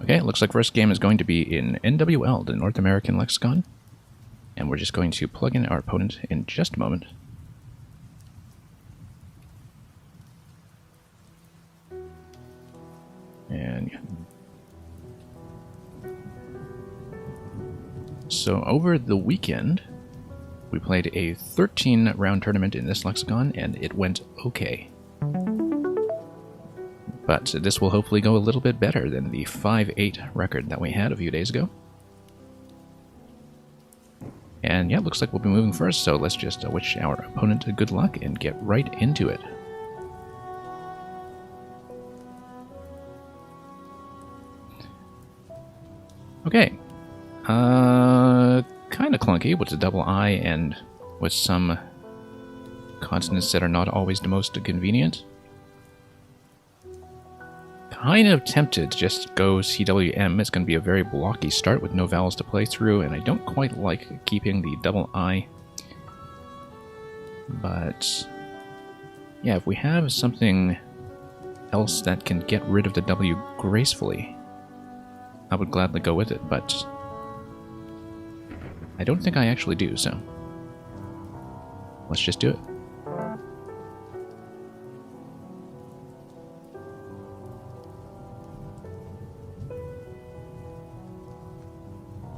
Okay, it looks like first game is going to be in NWL, the North American Lexicon. And we're just going to plug in our opponent in just a moment. And yeah. So over the weekend, we played a 13-round tournament in this lexicon, and it went okay. But this will hopefully go a little bit better than the 5-8 record that we had a few days ago. And yeah, looks like we'll be moving first, so let's just wish our opponent good luck and get right into it. Okay. Kind of clunky with the double I and with some consonants that are not always the most convenient. Kind of tempted to just go CWM. It's going to be a very blocky start with no vowels to play through, and I don't quite like keeping the double I. But yeah, if we have something else that can get rid of the W gracefully, I would gladly go with it, but I don't think I actually do, so let's just do it.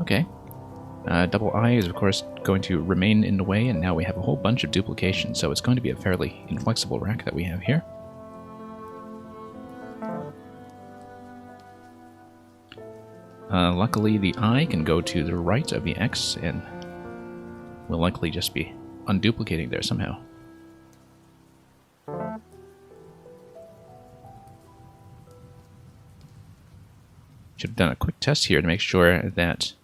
Okay. Double I is, of course, going to remain in the way, and now we have a whole bunch of duplication, so it's going to be a fairly inflexible rack that we have here. Luckily, the I can go to the right of the X, and we'll likely just be unduplicating there somehow. Should have done a quick test here to make sure that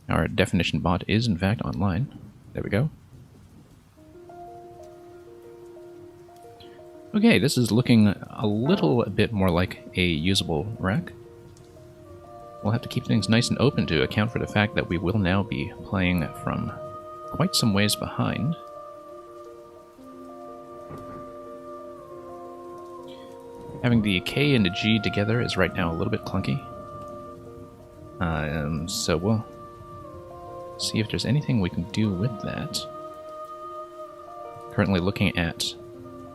our definition bot is in fact online. There we go. Okay, this is looking a little bit more like a usable rack. We'll have to keep things nice and open to account for the fact that we will now be playing from quite some ways behind. Having the K and the G together is right now a little bit clunky. So we'll see if there's anything we can do with that. Currently looking at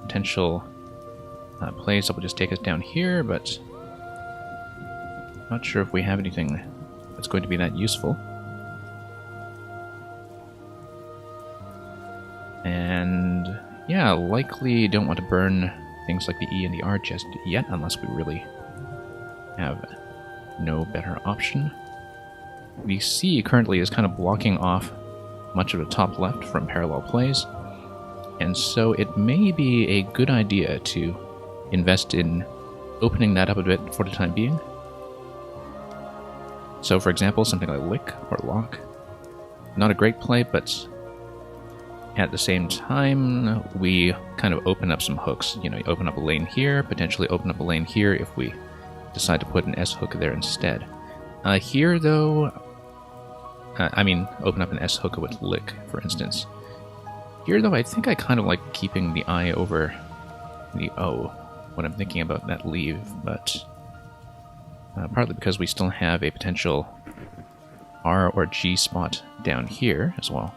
potential plays that will just take us down here, but not sure if we have anything that's going to be that useful. And yeah, likely don't want to burn things like the E and the R just yet, unless we really have no better option. The C currently is kind of blocking off much of the top left from parallel plays, and so it may be a good idea to invest in opening that up a bit for the time being. So, for example, something like lick or lock. Not a great play, but at the same time, we kind of open up some hooks. You know, you open up a lane here, potentially open up a lane here if we decide to put an S hook there instead. Here, though, open up an S hook with lick, for instance. Here, though, I think I kind of like keeping the I over the O when I'm thinking about that leave, but partly because we still have a potential R or G spot down here as well.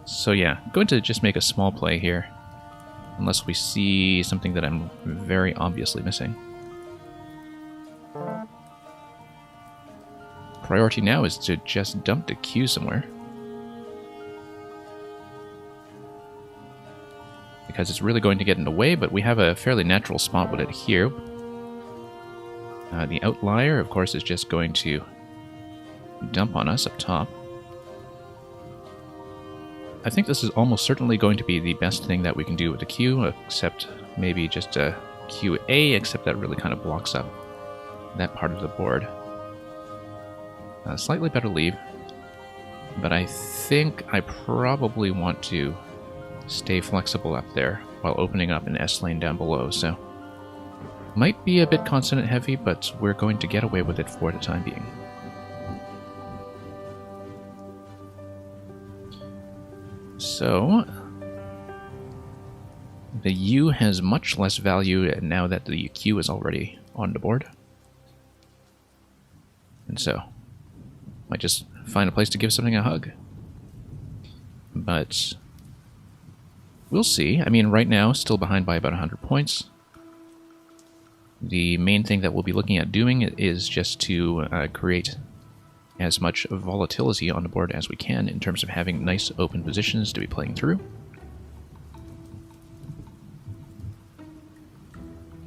So yeah, I'm going to just make a small play here, unless we see something that I'm very obviously missing. Priority now is to just dump the Q somewhere, because it's really going to get in the way, but we have a fairly natural spot with it here. The outlier, of course, is just going to dump on us up top. I think this is almost certainly going to be the best thing that we can do with the Q, except maybe just a QA, except that really kind of blocks up that part of the board. Slightly better leave, but I think I probably want to stay flexible up there while opening up an S lane down below, so might be a bit consonant heavy, but we're going to get away with it for the time being. So The U has much less value now that the Q is already on the board. And so, might just find a place to give something a hug. But we'll see. I mean, right now, still behind by about 100 points. The main thing that we'll be looking at doing is just to create as much volatility on the board as we can in terms of having nice open positions to be playing through.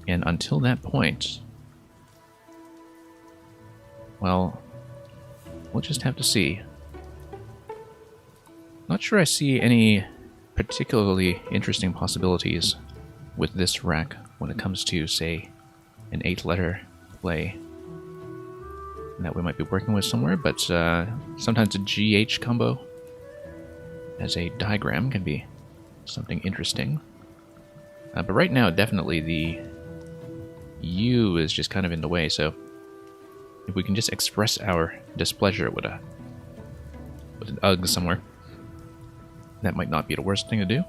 And until that point, well, we'll just have to see. Not sure I see any particularly interesting possibilities with this rack when it comes to, say, an 8-letter play that we might be working with somewhere, but sometimes a GH combo as a diagram can be something interesting. But right now, definitely the U is just kind of in the way, so if we can just express our displeasure with an UG somewhere, that might not be the worst thing to do.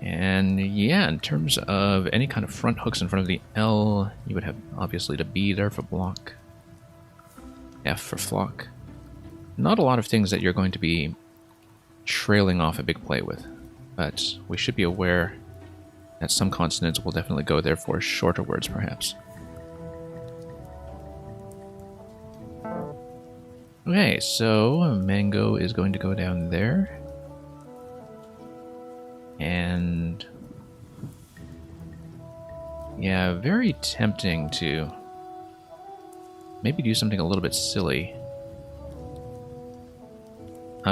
And yeah, in terms of any kind of front hooks in front of the L, you would have obviously the B there for block, F for flock. Not a lot of things that you're going to be trailing off a big play with, but we should be aware that some consonants will definitely go there for shorter words, perhaps. Okay, so mango is going to go down there. And yeah, very tempting to maybe do something a little bit silly.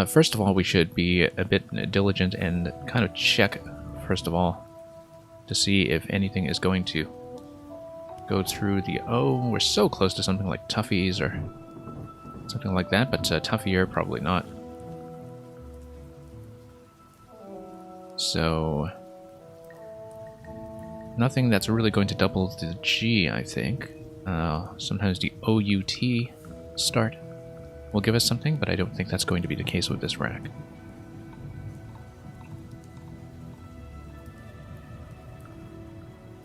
First of all, we should be a bit diligent and kind of check, first of all, to see if anything is going to go through the O. We're so close to something like Toughies or something like that, but Toughier, probably not. So, nothing that's really going to double the G, I think. Sometimes the OUT start will give us something, but I don't think that's going to be the case with this rack.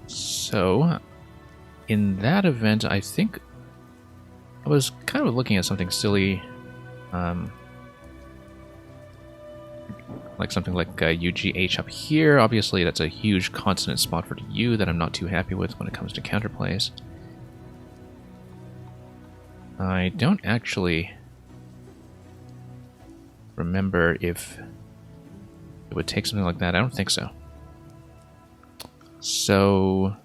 So, in that event, I think I was kind of looking at something silly, like something like UGH up here. Obviously, that's a huge consonant spot for the U that I'm not too happy with when it comes to counterplays. I don't actually remember if it would take something like that. I don't think so. So,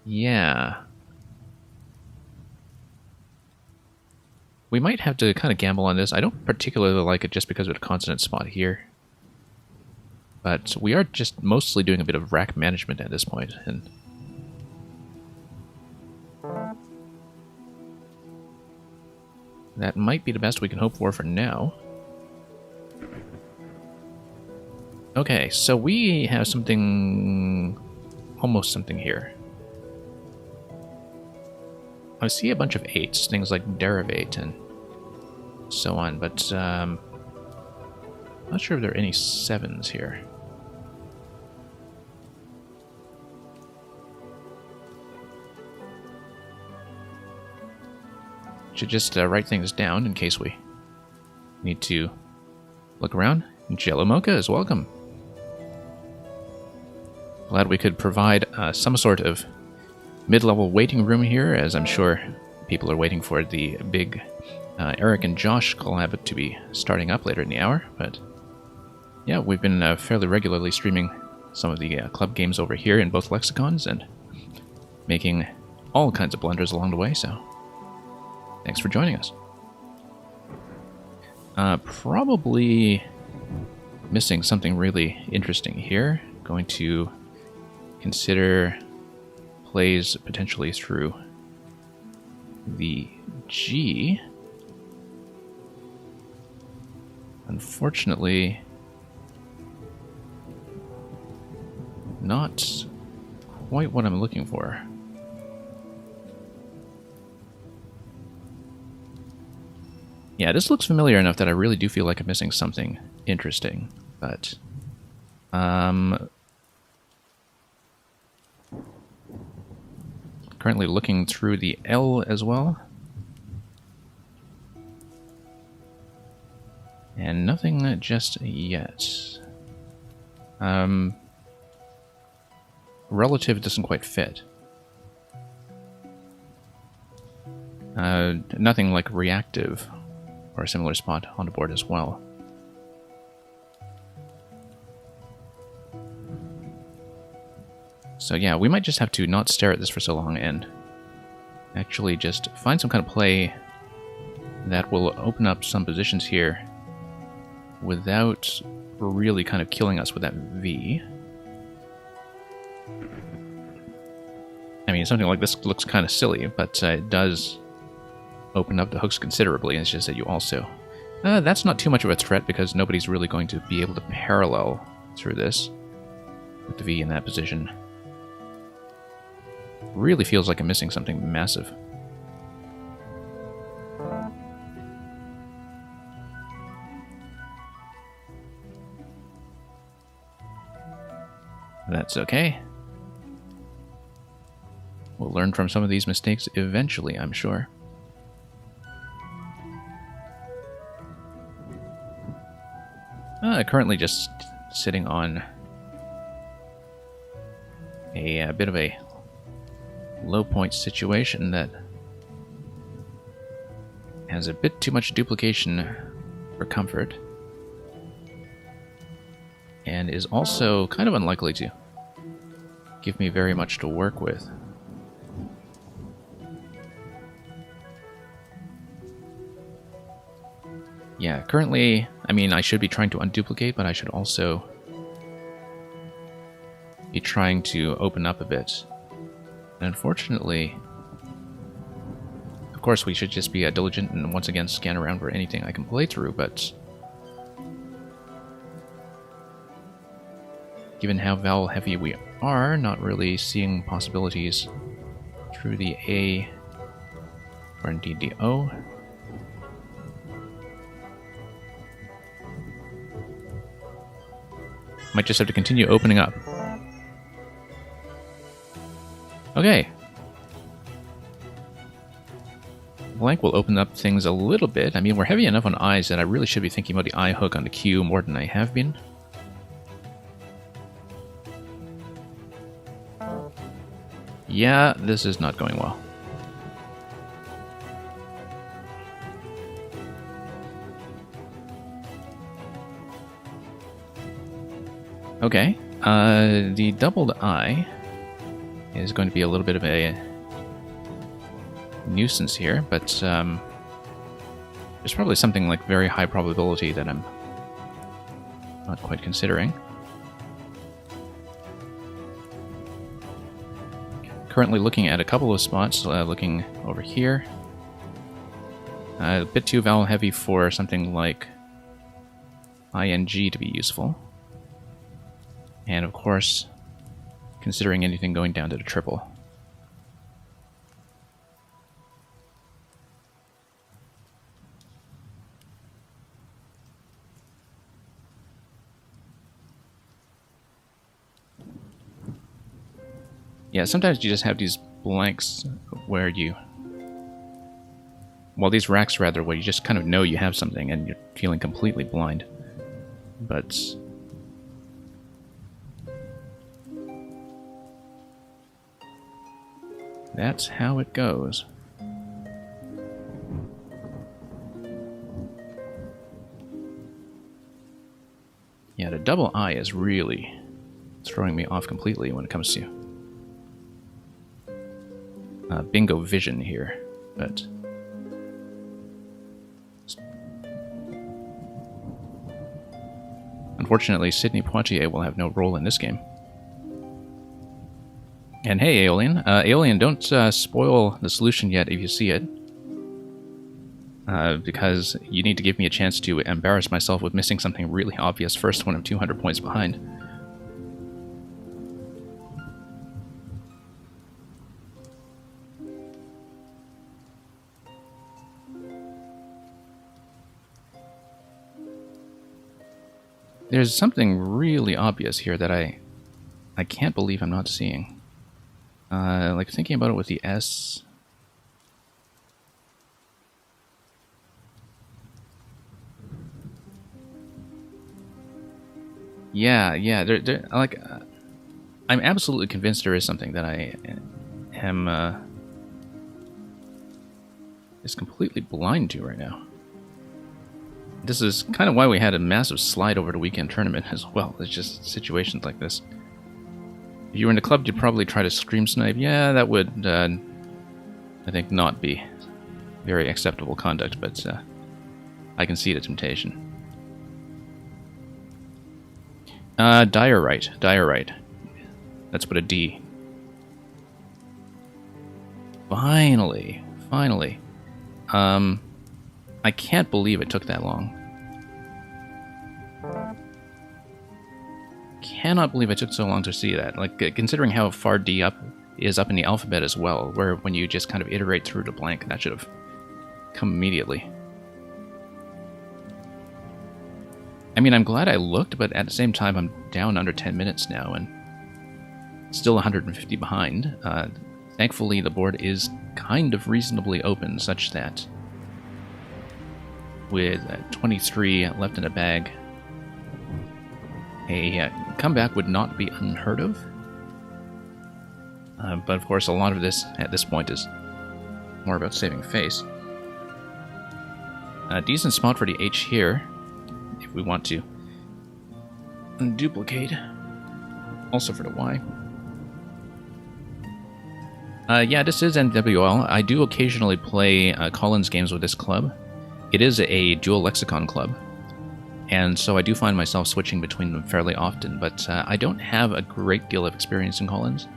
yeah. We might have to kind of gamble on this. I don't particularly like it just because of the consonant spot here. But we are just mostly doing a bit of rack management at this point, and that might be the best we can hope for now. Okay, so we have something, almost something here. I see a bunch of 8s, things like derivate and so on, but not sure if there are any 7s here. Should just write things down in case we need to look around. Jello Mocha is welcome. Glad we could provide some sort of mid-level waiting room here, as I'm sure people are waiting for the big Eric and Josh collab to be starting up later in the hour. But yeah, we've been fairly regularly streaming some of the club games over here in both lexicons and making all kinds of blunders along the way, so thanks for joining us. Probably missing something really interesting here. Going to consider plays potentially through the G. Unfortunately, not quite what I'm looking for. Yeah, this looks familiar enough that I really do feel like I'm missing something interesting, but... currently looking through the L as well. And nothing just yet. Relative doesn't quite fit. Nothing like reactive or a similar spot on the board as well. So yeah, we might just have to not stare at this for so long and actually just find some kind of play that will open up some positions here without really kind of killing us with that V. I mean, something like this looks kind of silly, but it does open up the hooks considerably, and it's just that you also... that's not too much of a threat because nobody's really going to be able to parallel through this with the V in that position. Really feels like I'm missing something massive. That's okay. We'll learn from some of these mistakes eventually, I'm sure. Currently just sitting on a bit of a low point situation that has a bit too much duplication for comfort, and is also kind of unlikely to give me very much to work with. Yeah, currently, I mean, I should be trying to unduplicate, but I should also be trying to open up a bit. And unfortunately, of course, we should just be diligent and once again scan around for anything I can play through, but given how vowel heavy we are, not really seeing possibilities through the A or indeed the O. Might just have to continue opening up. Okay. Blank will open up things a little bit. I mean, we're heavy enough on I's that I really should be thinking about the I hook on the Q more than I have been. Yeah, this is not going well. Okay, the doubled I is going to be a little bit of a nuisance here, but there's probably something like very high probability that I'm not quite considering. Currently looking at a couple of spots, looking over here. A bit too vowel heavy for something like ing to be useful. And of course, considering anything going down to the triple. Yeah, sometimes you just have these blanks where you... Well, these racks rather, where you just kind of know you have something and you're feeling completely blind. But... that's how it goes. Yeah, the double I is really throwing me off completely when it comes to bingo vision here, but unfortunately Sidney Poitier will have no role in this game. And hey, Aeolian. Aeolian, don't spoil the solution yet if you see it. Because you need to give me a chance to embarrass myself with missing something really obvious first when I'm 200 points behind. There's something really obvious here that I can't believe I'm not seeing. Like thinking about it with the S. Yeah. Like, I'm absolutely convinced there is something that I am is completely blind to right now. This is kind of why we had a massive slide over the weekend tournament as well. It's just situations like this. If you were in the club, you'd probably try to scream snipe. Yeah, that would, I think, not be very acceptable conduct, but I can see the temptation. Diorite. Let's put a D. Finally. I can't believe it took that long. Cannot believe it took so long to see that. Like, considering how far D up is up in the alphabet as well, where when you just kind of iterate through to blank, that should have come immediately. I mean, I'm glad I looked, but at the same time, I'm down under 10 minutes now, and still 150 behind. Thankfully, the board is kind of reasonably open, such that with 23 left in the bag, a comeback would not be unheard of. But of course, a lot of this, at this point, is more about saving face. A decent spot for the H here, if we want to duplicate. Also for the Y. Yeah, this is NWL. I do occasionally play Collins games with this club. It is a dual lexicon club, and so I do find myself switching between them fairly often, but I don't have a great deal of experience in Collins.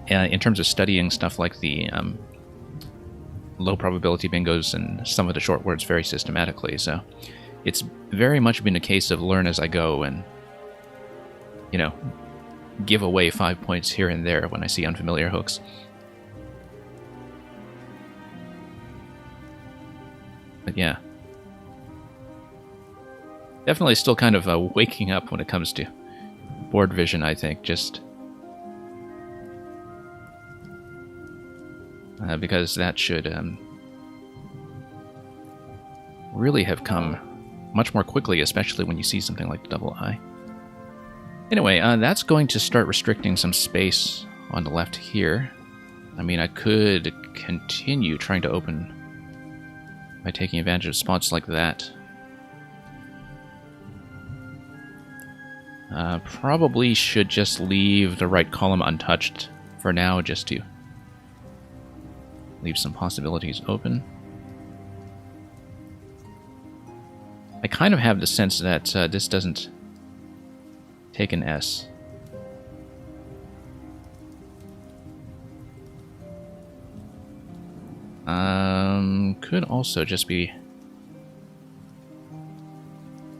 In terms of studying stuff like the low probability bingos and some of the short words very systematically, so it's very much been a case of learn as I go and, you know, give away 5 points here and there when I see unfamiliar hooks. But yeah. Definitely still kind of waking up when it comes to board vision, I think, just because that should really have come much more quickly, especially when you see something like the double I. Anyway, that's going to start restricting some space on the left here. I mean, I could continue trying to open by taking advantage of spots like that. Probably should just leave the right column untouched for now, just to leave some possibilities open. I kind of have the sense that this doesn't take an S. Could also just be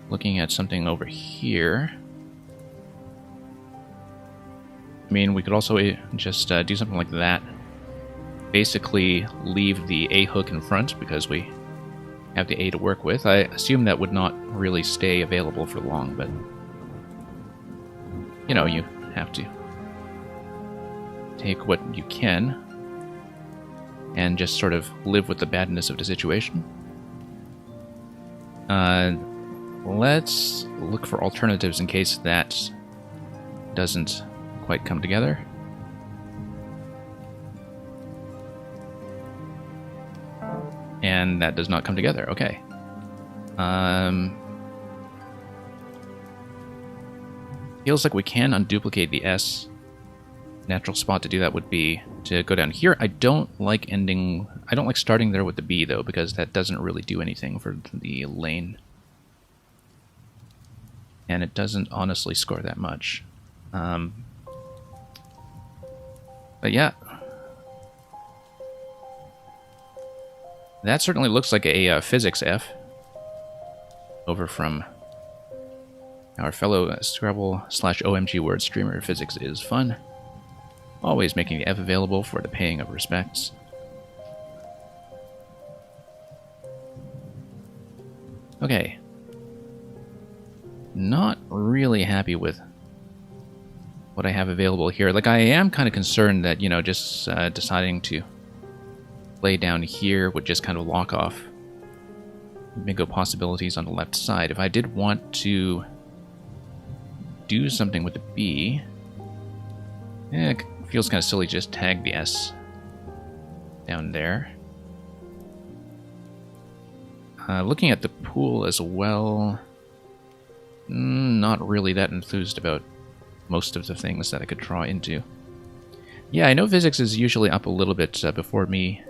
looking at something over here. I mean, we could also just do something like that. Basically, leave the A hook in front because we have the A to work with. I assume that would not really stay available for long, but you know, you have to take what you can and just sort of live with the badness of the situation. Let's look for alternatives in case that doesn't quite come together. And that does not come together. Okay. Feels like we can unduplicate the S. Natural spot to do that would be to go down here. I don't like starting there with the B though, because that doesn't really do anything for the lane. And it doesn't honestly score that much. But yeah. That certainly looks like a physics F over from our fellow Scrabble/OMG word streamer. Physics is fun. Always making the F available for the paying of respects. Okay. not really happy with what I have available here. Like, I am kind of concerned that, you know, just deciding to play down here would just kind of lock off bingo possibilities on the left side. If I did want to do something with the B, it feels kind of silly to just tag the S down there. Looking at the pool as well, not really that enthused about most of the things that I could draw into. Yeah, I know physics is usually up a little bit before me.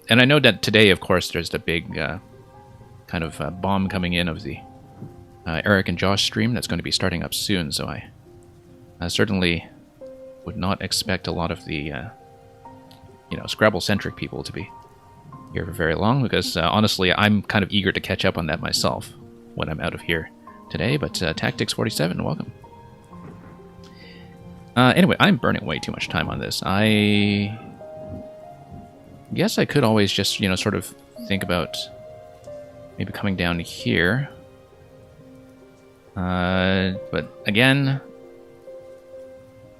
And I know that today, of course, there's the big kind of bomb coming in of the Eric and Josh stream that's going to be starting up soon, so I certainly would not expect a lot of the, you know, Scrabble-centric people to be here for very long, because honestly, I'm kind of eager to catch up on that myself when I'm out of here today, but Tactics47, welcome. Anyway, I'm burning way too much time on this. I guess I could always just, you know, sort of think about maybe coming down here. But again,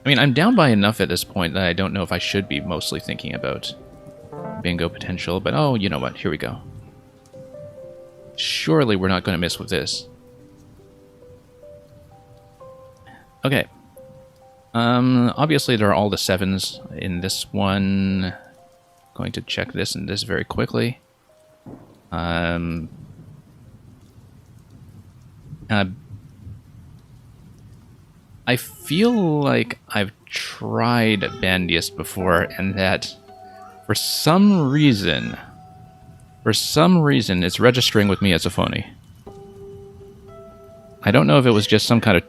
I mean, I'm down by enough at this point that I don't know if I should be mostly thinking about bingo potential, but oh, you know what, here we go. Surely we're not going to miss with this. Okay. Obviously there are all the 7s in this one. Going to check this and this very quickly. I feel like I've tried Bandiest before, and that for some reason it's registering with me as a phony. I don't know if it was just some kind of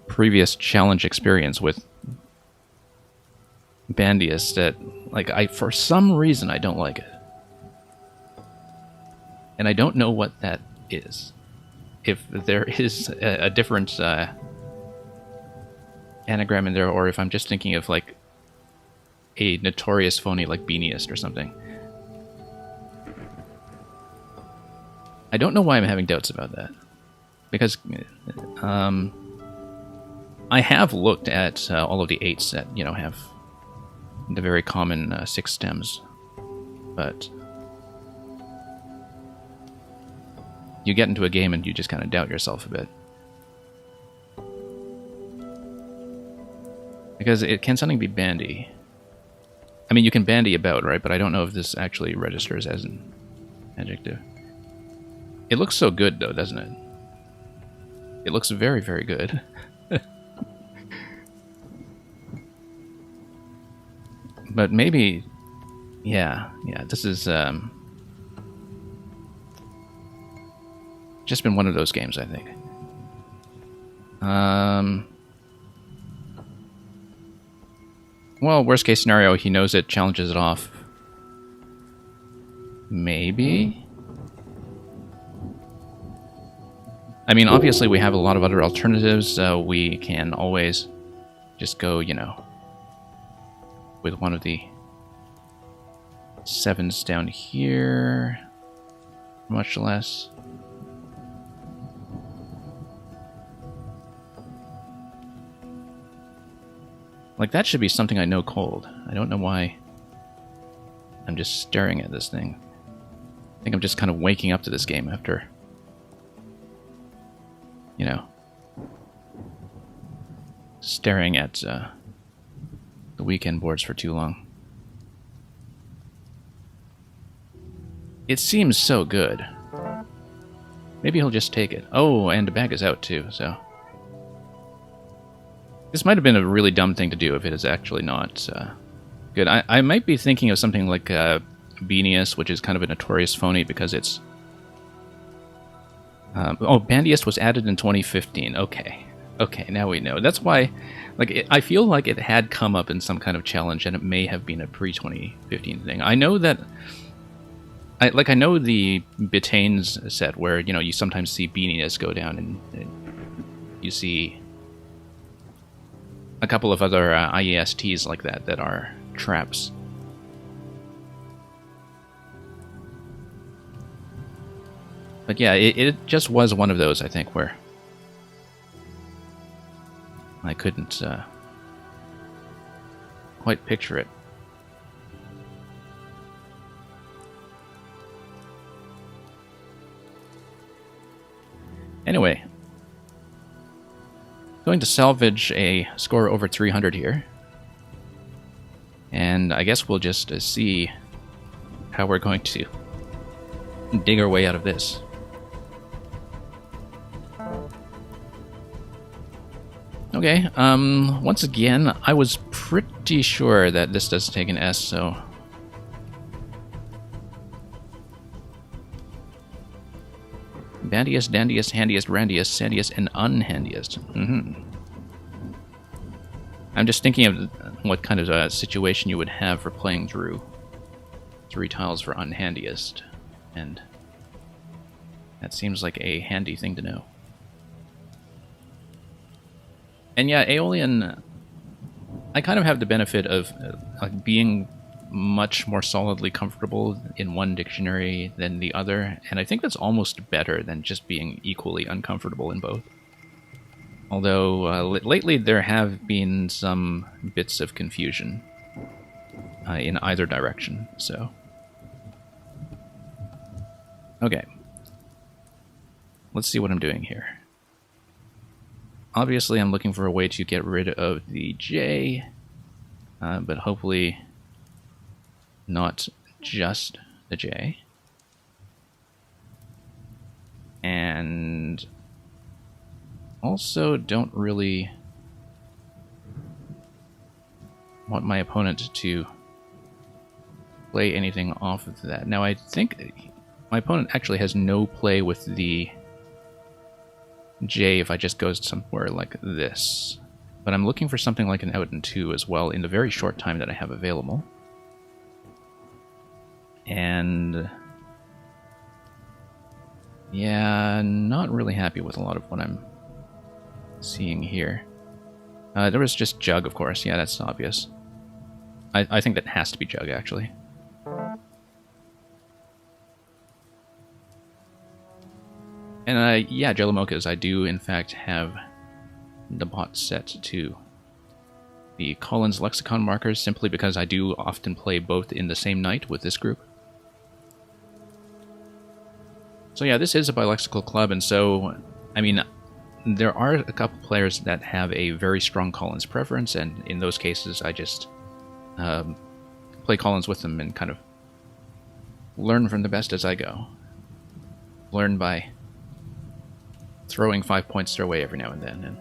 previous challenge experience with Bandiest that, like, for some reason I don't like it. And I don't know what that is. If there is a different anagram in there, or if I'm just thinking of, like, a notorious phony like Beaniest or something. I don't know why I'm having doubts about that. Because I have looked at all of the 8s that, you know, have the very common 6 stems. But you get into a game and you just kind of doubt yourself a bit. Because can something be bandy? I mean, you can bandy about, right? But I don't know if this actually registers as an adjective. It looks so good, though, doesn't it? It looks very, very good. But maybe... Yeah, this is... just been one of those games, I think. Well, worst case scenario, he knows it, challenges it off. Maybe? I mean, obviously we have a lot of other alternatives, so we can always just go, you know, with one of the 7s down here. Much less. Like, that should be something I know cold. I don't know why I'm just staring at this thing. I think I'm just kind of waking up to this game after, you know, staring at the weekend boards for too long. It seems so good. Maybe he'll just take it. Oh, and the bag is out too, so... This might have been a really dumb thing to do if it is actually not good. I might be thinking of something like Beaniest, which is kind of a notorious phony because it's... oh, Bandiest was added in 2015. Okay, now we know. That's why, like, I feel like it had come up in some kind of challenge, and it may have been a pre-2015 thing. I know that... I know the Betanes set where, you know, you sometimes see Beaniest go down, and you see a couple of other IESTs like that are traps. But yeah, it just was one of those, I think, where I couldn't quite picture it. Anyway, going to salvage a score over 300 here. And I guess we'll just see how we're going to dig our way out of this. Okay, once again, I was pretty sure that this does take an S, so... Bandiest, dandiest, handiest, randiest, sandiest, and unhandiest. I'm just thinking of what kind of a situation you would have for playing through 3 tiles for unhandiest, and that seems like a handy thing to know. And yeah, Aeolian, I kind of have the benefit of being much more solidly comfortable in one dictionary than the other, and I think that's almost better than just being equally uncomfortable in both. Although, lately there have been some bits of confusion in either direction, so... Okay. Let's see what I'm doing here. Obviously, I'm looking for a way to get rid of the J, but hopefully not just the J. And also don't really want my opponent to play anything off of that. Now, I think my opponent actually has no play with the J if I just go somewhere like this. But I'm looking for something like an out and 2 as well in the very short time that I have available. And yeah, not really happy with a lot of what I'm seeing here. There was just Jug, of course. Yeah, that's obvious. I think that has to be Jug, actually. And yeah, Jellimokas, I do in fact have the bot set to the Collins lexicon markers, simply because I do often play both in the same night with this group. So yeah, this is a bilexical club, and so, I mean, there are a couple players that have a very strong Collins preference, and in those cases I just play Collins with them and kind of learn from the best as I go. Learn by throwing 5 points their way every now and then, and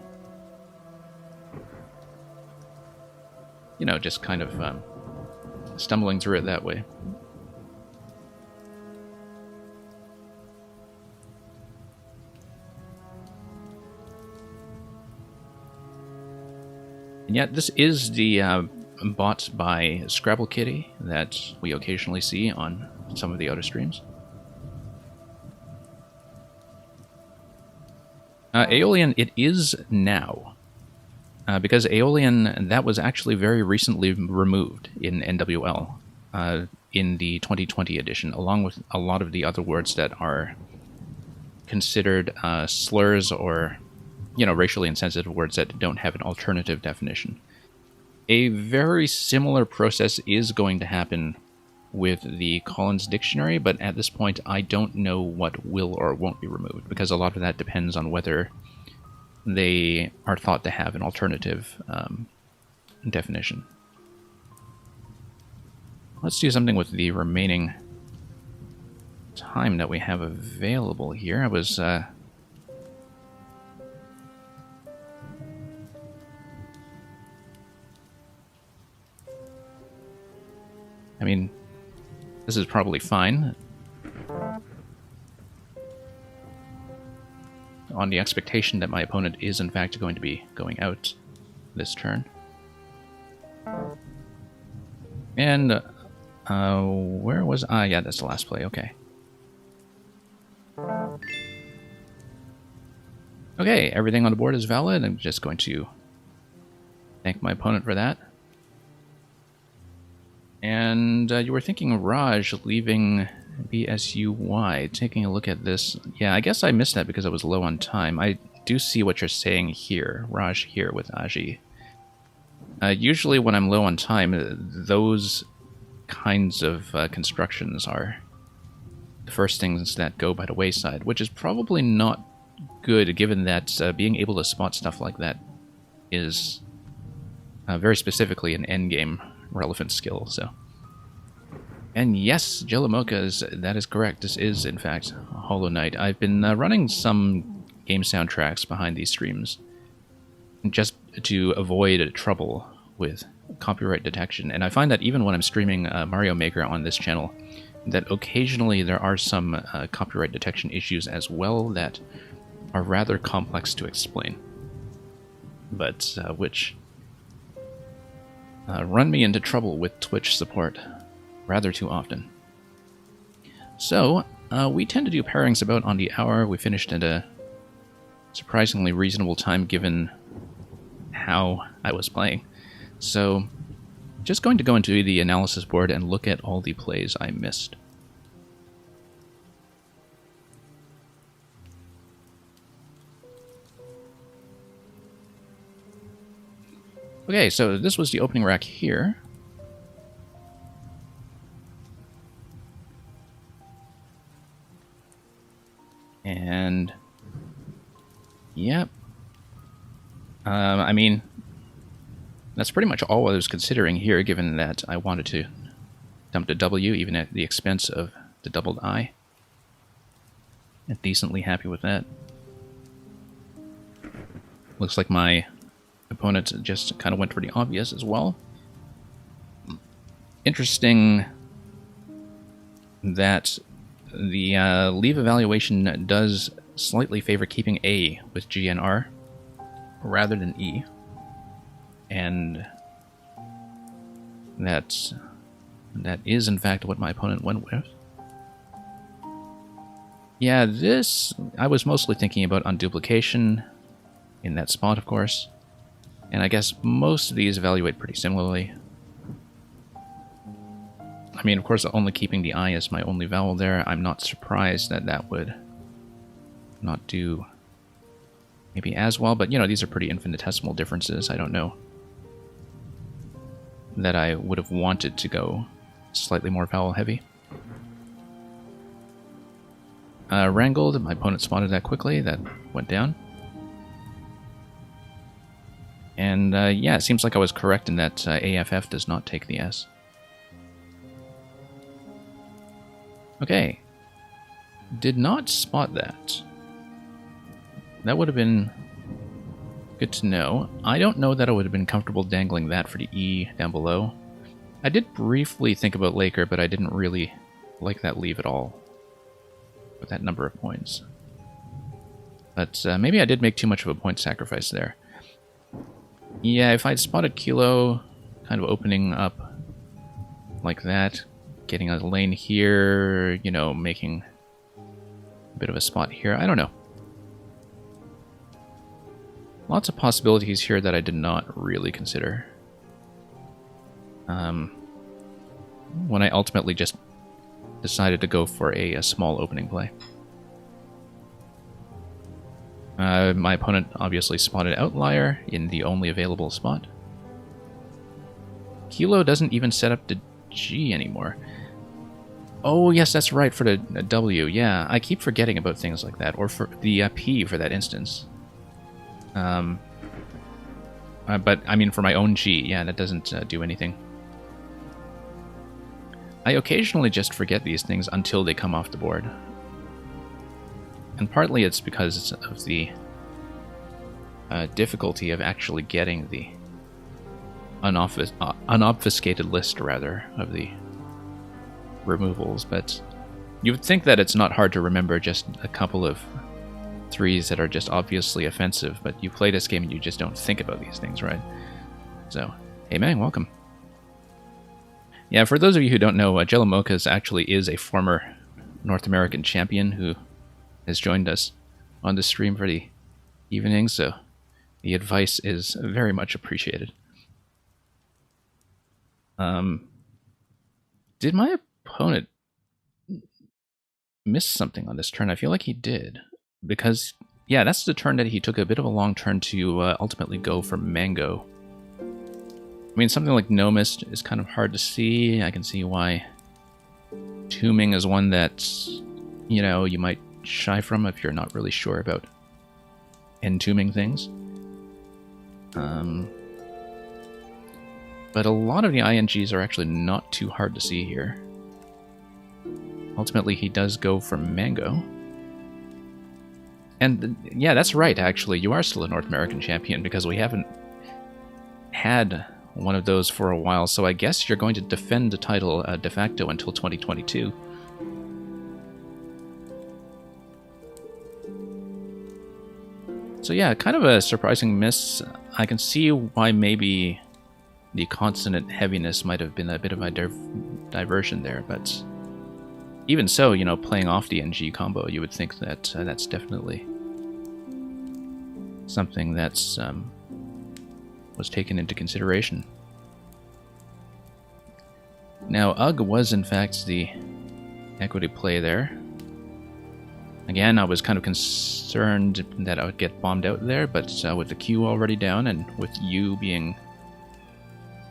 you know, just kind of stumbling through it that way. And yet, this is the bot by Scrabble Kitty that we occasionally see on some of the other streams. Aeolian, it is now. Because Aeolian, that was actually very recently removed in NWL in the 2020 edition, along with a lot of the other words that are considered slurs or, you know, racially insensitive words that don't have an alternative definition. A very similar process is going to happen with the Collins Dictionary, but at this point I don't know what will or won't be removed, because a lot of that depends on whether they are thought to have an alternative definition. Let's do something with the remaining time that we have available here. I was... I mean, this is probably fine. On the expectation that my opponent is in fact going to be going out this turn. And, where was I? Yeah, that's the last play, okay. Okay, everything on the board is valid. I'm just going to thank my opponent for that. And you were thinking Raj leaving BSUY. Taking a look at this. Yeah, I guess I missed that because I was low on time. I do see what you're saying here, Raj, here with Aji. Usually when I'm low on time, those kinds of constructions are the first things that go by the wayside, which is probably not good, given that being able to spot stuff like that is very specifically an endgame relevant skill. So, and yes, Jelamokas, that is correct. This is, in fact, Hollow Knight. I've been running some game soundtracks behind these streams just to avoid trouble with copyright detection. And I find that even when I'm streaming Mario Maker on this channel, that occasionally there are some copyright detection issues as well that are rather complex to explain, but which run me into trouble with Twitch support rather too often. So, we tend to do pairings about on the hour. We finished at a surprisingly reasonable time given how I was playing. So, just going to go into the analysis board and look at all the plays I missed. Okay, so this was the opening rack here. And, yep. I mean, that's pretty much all I was considering here, given that I wanted to dump the W, even at the expense of the doubled I. I'm decently happy with that. Looks like my opponent just kind of went for the obvious as well. Interesting that the leave evaluation does slightly favor keeping A with G and R rather than E. And that is in fact what my opponent went with. Yeah, this I was mostly thinking about unduplication in that spot, of course. And I guess most of these evaluate pretty similarly. I mean, of course, only keeping the I as my only vowel there, I'm not surprised that that would not do maybe as well, but, you know, these are pretty infinitesimal differences. I don't know that I would have wanted to go slightly more vowel heavy. Wrangled, my opponent spotted that quickly, that went down. And yeah, it seems like I was correct in that AFF does not take the S. Okay. Did not spot that. That would have been good to know. I don't know that I would have been comfortable dangling that for the E down below. I did briefly think about Laker, but I didn't really like that leave at all with that number of points. But maybe I did make too much of a point sacrifice there. Yeah, if I'd spotted Kilo kind of opening up like that, getting a lane here, you know, making a bit of a spot here, I don't know. Lots of possibilities here that I did not really consider. When I ultimately just decided to go for a small opening play. My opponent obviously spotted Outlier in the only available spot. Kilo doesn't even set up the G anymore. Oh, yes, that's right, for the W. Yeah, I keep forgetting about things like that. Or for the P, for that instance. But, I mean, for my own G, yeah, that doesn't do anything. I occasionally just forget these things until they come off the board. And partly it's because of the difficulty of actually getting the unobfuscated list, rather, of the removals. But you would think that it's not hard to remember just a couple of threes that are just obviously offensive, but you play this game and you just don't think about these things, right? So, hey Mang, welcome. Yeah, for those of you who don't know, Jelamokas actually is a former North American champion who has joined us on the stream for the evening, so the advice is very much appreciated. Did my opponent miss something on this turn? I feel like he did, because Yeah, that's the turn that he took a bit of a long turn to ultimately go for Mango. I mean, something like No Mist is kind of hard to see. I can see why Tombing is one that, you know, you might shy from if you're not really sure about entombing things. But a lot of the INGs are actually not too hard to see here. Ultimately, he does go for Mango. And yeah, that's right, actually. You are still a North American champion because we haven't had one of those for a while. So I guess you're going to defend the title de facto until 2022. So yeah, kind of a surprising miss. I can see why maybe the consonant heaviness might have been a bit of a diversion there, but even so, you know, playing off the NG combo, you would think that that's definitely something that's was taken into consideration. Now, UG was in fact the equity play there. Again, I was kind of concerned that I would get bombed out there, but with the Q already down and with U being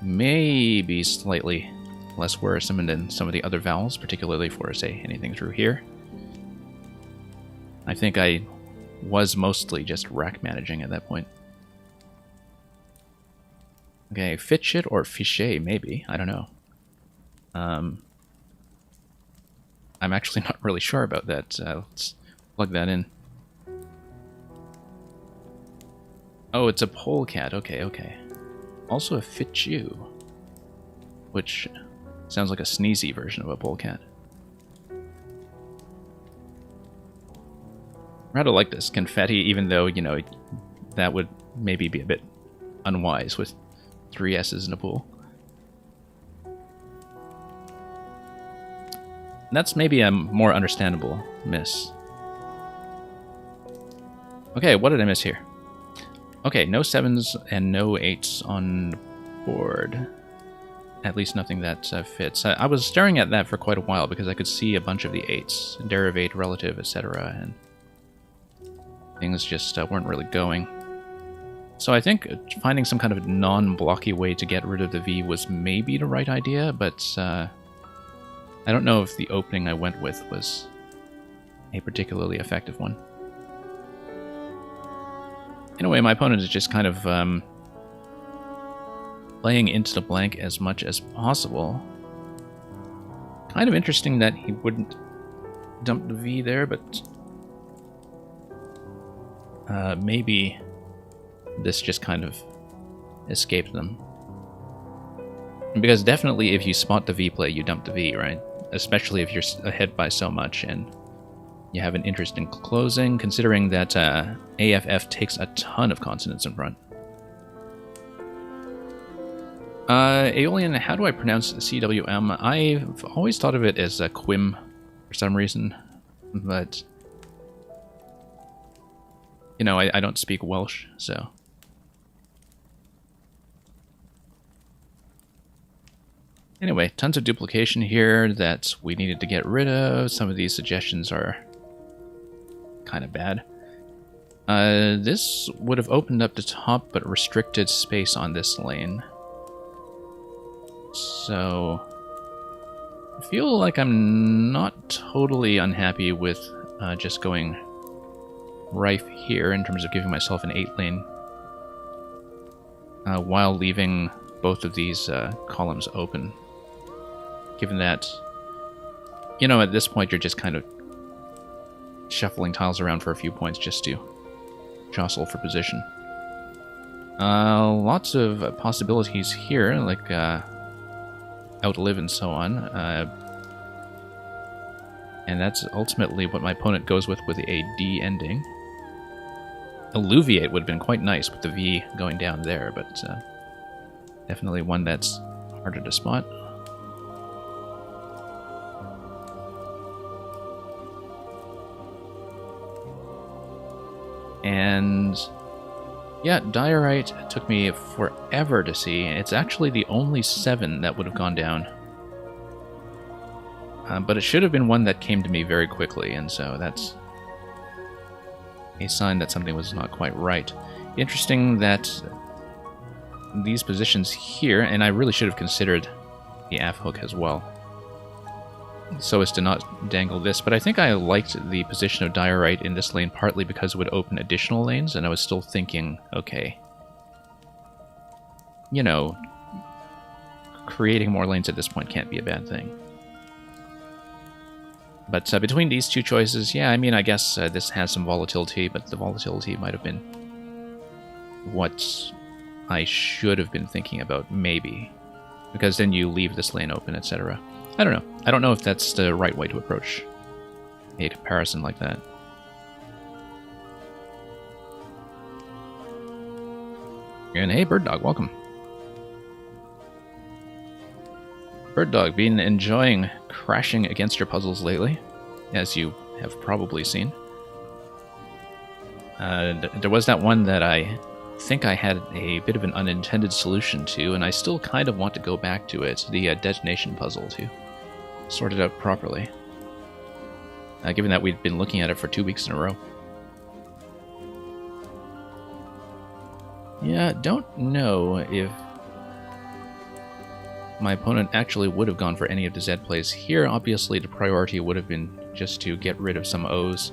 maybe slightly less worrisome than some of the other vowels, particularly for, say, anything through here, I think I was mostly just rack managing at that point. Okay, Fitchit or Fichet, maybe. I don't know. I'm actually not really sure about that. Let's plug that in. Oh, it's a polecat. Okay, okay. Also a Fitchu, which sounds like a sneezy version of a polecat. Rather like this confetti, even though, you know, that would maybe be a bit unwise with 3 S's in a pool. That's maybe a more understandable miss. Okay, what did I miss here? Okay, no 7s and no 8s on the board. At least nothing that fits. I was staring at that for quite a while because I could see a bunch of the 8s, derivate, relative, etc., and things just weren't really going. So I think finding some kind of non-blocky way to get rid of the V was maybe the right idea, but I don't know if the opening I went with was a particularly effective one. Anyway, my opponent is just kind of playing into the blank as much as possible. Kind of interesting that he wouldn't dump the V there, but maybe this just kind of escaped them. Because definitely if you spot the V play, you dump the V, right? Especially if you're ahead by so much and you have an interest in closing, considering that AFF takes a ton of consonants in front. Aeolian, how do I pronounce CWM? I've always thought of it as Quim for some reason, but you know, I don't speak Welsh, so. Anyway, tons of duplication here that we needed to get rid of. Some of these suggestions are kind of bad. This would have opened up the top, but restricted space on this lane. So I feel like I'm not totally unhappy with just going rife here in terms of giving myself an 8-lane while leaving both of these columns open. Given that, you know, at this point you're just kind of shuffling tiles around for a few points just to jostle for position. Lots of possibilities here, like outlive and so on. And that's ultimately what my opponent goes with a D ending. Alluviate would have been quite nice with the V going down there, but definitely one that's harder to spot. And yeah, Diorite took me forever to see. It's actually the only 7 that would have gone down. But it should have been one that came to me very quickly, and so that's a sign that something was not quite right. Interesting that these positions here, and I really should have considered the AF hook as well, so as to not dangle this, but I think I liked the position of diorite in this lane partly because it would open additional lanes, and I was still thinking, okay, you know, creating more lanes at this point can't be a bad thing. But between these two choices, yeah, I mean, I guess this has some volatility, but the volatility might have been what I should have been thinking about, maybe. Because then you leave this lane open, etc. I don't know. I don't know if that's the right way to approach a comparison like that. And hey, Bird Dog, welcome. Bird Dog, been enjoying crashing against your puzzles lately, as you have probably seen. There was that one that I think I had a bit of an unintended solution to, and I still kind of want to go back to it, the detonation puzzle, to sort it out properly. Given that we've been looking at it for 2 weeks in a row. Yeah, don't know if my opponent actually would have gone for any of the Z plays here. Obviously, the priority would have been just to get rid of some O's.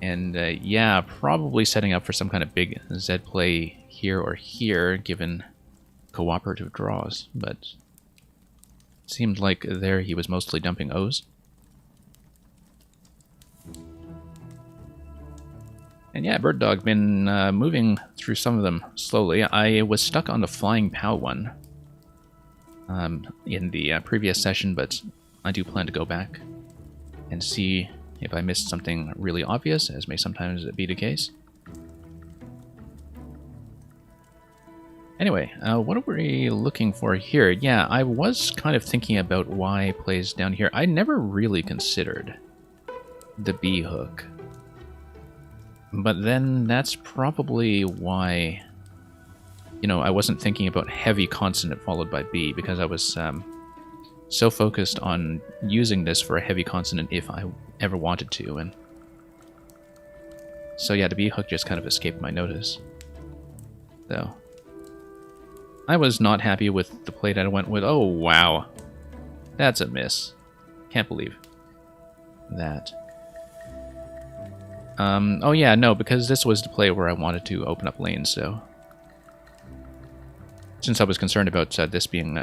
And yeah, probably setting up for some kind of big Z play here or here, given cooperative draws. But it seemed like there he was mostly dumping O's. And yeah, Bird Dog been moving through some of them slowly. I was stuck on the Flying Pow one in the previous session, but I do plan to go back and see if I missed something really obvious, as may sometimes be the case. Anyway, what are we looking for here? Yeah, I was kind of thinking about why plays down here. I never really considered the B hook. But then that's probably why, you know, I wasn't thinking about heavy consonant followed by B, because I was so focused on using this for a heavy consonant if I ever wanted to. And so yeah, the B hook just kind of escaped my notice. Though I was not happy with the play that I went with. Oh wow, that's a miss. Can't believe that. Oh yeah, no, because this was the play where I wanted to open up lanes, so since I was concerned about this being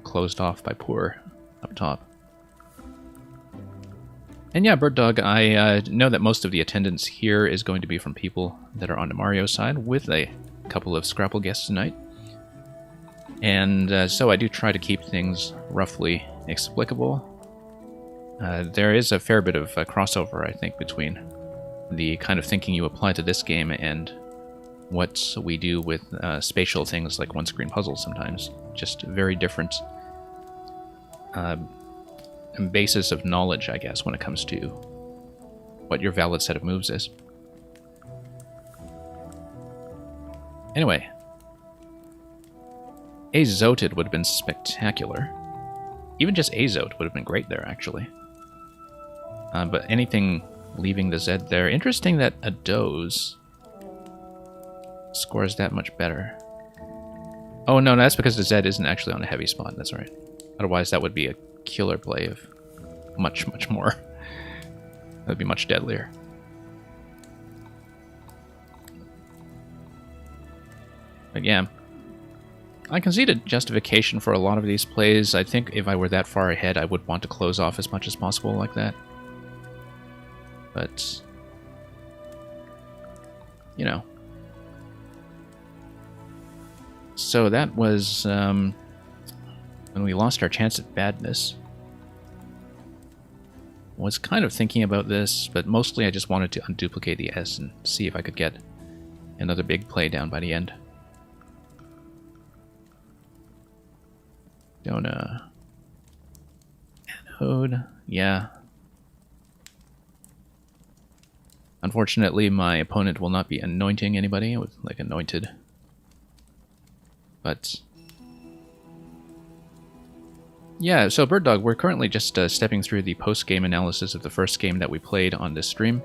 closed off by poor up top. And yeah, Bird Dog, I know that most of the attendance here is going to be from people that are on the Mario side, with a couple of Scrabble guests tonight. And so I do try to keep things roughly explicable. There is a fair bit of crossover, I think, between the kind of thinking you apply to this game and what we do with spatial things like one-screen puzzles sometimes. Just very different basis of knowledge, I guess, when it comes to what your valid set of moves is. Anyway, Azoted would have been spectacular. Even just Azote would have been great there, actually. But anything leaving the Z there. Interesting that a Doze scores that much better. Oh no, that's because the Z isn't actually on a heavy spot, that's right. Otherwise that would be a killer play of much, much more. That would be much deadlier. But yeah, I can see the justification for a lot of these plays. I think if I were that far ahead, I would want to close off as much as possible like that. But, you know. So that was when we lost our chance at badness. Was kind of thinking about this, but mostly I just wanted to unduplicate the S and see if I could get another big play down by the end. Donut. Anode. Yeah. Unfortunately, my opponent will not be anointing anybody with, like, anointed. But yeah, so Bird Dog, we're currently just stepping through the post-game analysis of the first game that we played on this stream.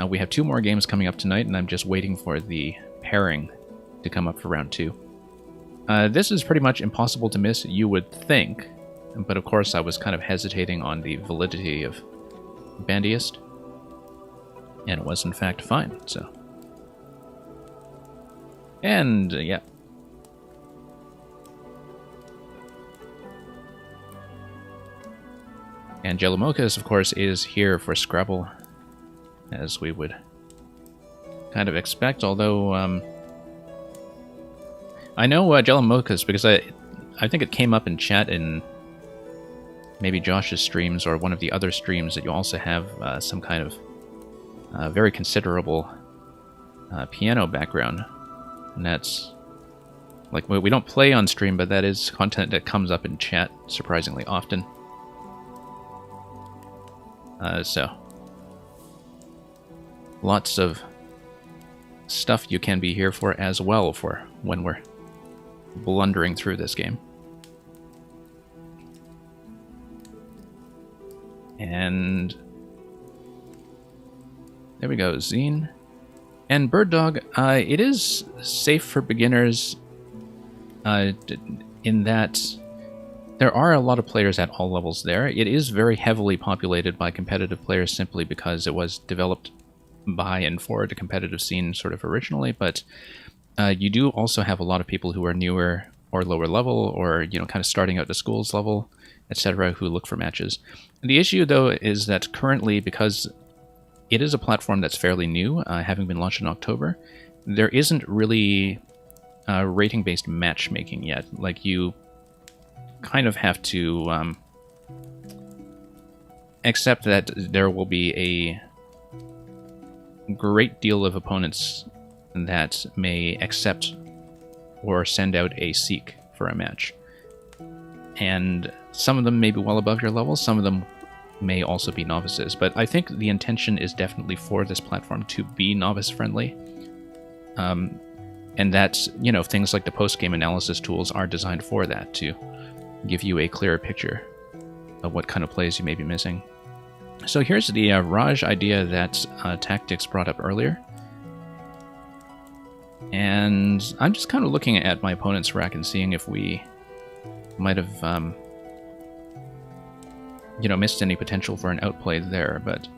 We have 2 more games coming up tonight, and I'm just waiting for the pairing to come up for round 2. This is pretty much impossible to miss, you would think, but of course I was kind of hesitating on the validity of Bandiest, and it was in fact fine, so. And, yeah. And Jellimokas, of course, is here for Scrabble, as we would kind of expect, although, I know Jellimokas because I think it came up in chat in maybe Josh's streams or one of the other streams that you also have some kind of very considerable piano background. And that's, like, we don't play on stream, but that is content that comes up in chat surprisingly often. So, lots of stuff you can be here for as well for when we're blundering through this game. And there we go, Zine. And Bird Dog, it is safe for beginners in that there are a lot of players at all levels there. It is very heavily populated by competitive players simply because it was developed by and for the competitive scene sort of originally, but you do also have a lot of people who are newer or lower level or, you know, kind of starting out the schools level, etc., who look for matches. And the issue, though, is that currently, because it is a platform that's fairly new, having been launched in October, there isn't really rating-based matchmaking yet. Like, you kind of have to accept that there will be a great deal of opponents that may accept or send out a seek for a match. And some of them may be well above your level, some of them may also be novices. But I think the intention is definitely for this platform to be novice-friendly. And that's, you know, things like the post-game analysis tools are designed for that, to give you a clearer picture of what kind of plays you may be missing. So here's the Raj idea that Tactics brought up earlier. And I'm just kind of looking at my opponent's rack and seeing if we might have, you know, missed any potential for an outplay there, but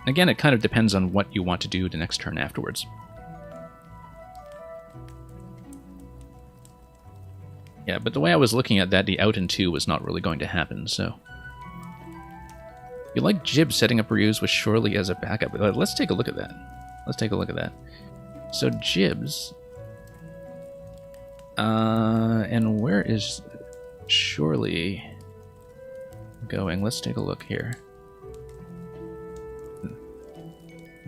again, it kind of depends on what you want to do the next turn afterwards. Yeah, but the way I was looking at that, the out in 2 was not really going to happen, so. You like Jib setting up Ryu's with Surely as a backup. Let's take a look at that. Let's take a look at that. So Jibs. And where is Surely going? Let's take a look here.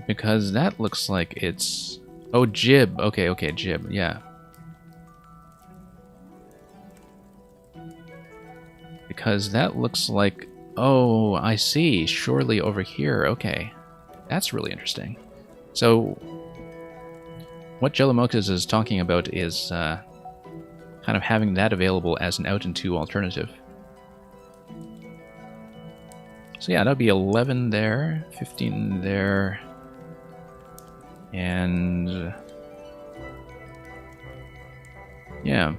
Because that looks like it's... Oh, Jib. Okay, okay, Jib. Yeah. Because that looks like... Oh, I see. Surely over here. Okay. That's really interesting. So, what Jellimokas is talking about is kind of having that available as an out and 2 alternative. So yeah, that'd be 11 there, 15 there, and yeah.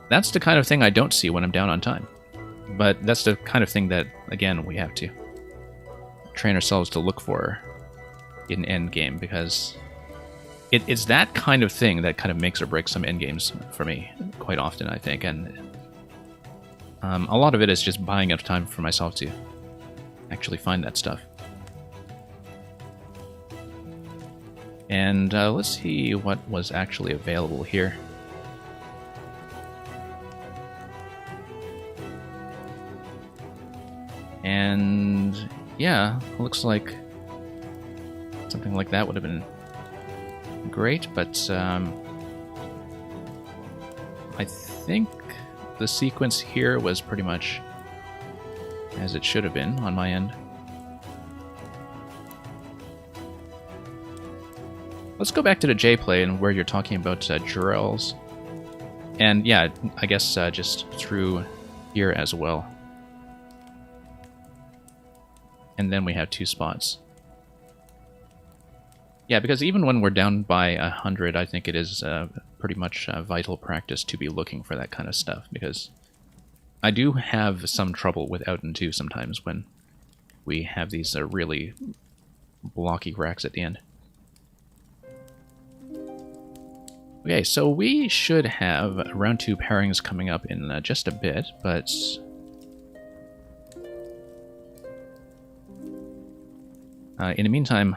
That's the kind of thing I don't see when I'm down on time. But that's the kind of thing that, again, we have to train ourselves to look for in endgame, because it's that kind of thing that kind of makes or breaks some endgames for me quite often, I think. And a lot of it is just buying enough time for myself to actually find that stuff. And let's see what was actually available here. And yeah, looks like something like that would have been great, but I think the sequence here was pretty much as it should have been on my end. Let's go back to the J-play and where you're talking about Jurels. And yeah, I guess just through here as well. And then we have 2 spots. Yeah, because even when we're down by 100, I think it is pretty much vital practice to be looking for that kind of stuff, because I do have some trouble with out and 2 sometimes when we have these really blocky racks at the end. Okay, so we should have round 2 pairings coming up in just a bit, but in the meantime,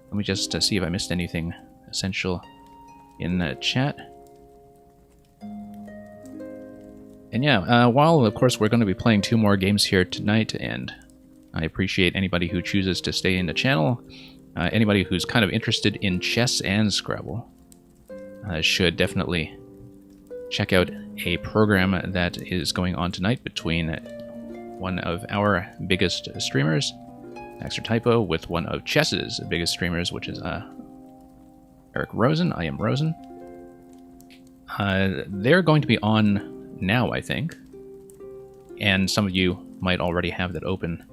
let me just see if I missed anything essential in the chat. And yeah, while of course we're going to be playing 2 more games here tonight, and I appreciate anybody who chooses to stay in the channel, anybody who's kind of interested in chess and Scrabble should definitely check out a program that is going on tonight between one of our biggest streamers, Extra Typo, with one of chess's biggest streamers, which is Eric Rosen. I am Rosen. They're going to be on now, I think, and some of you might already have that open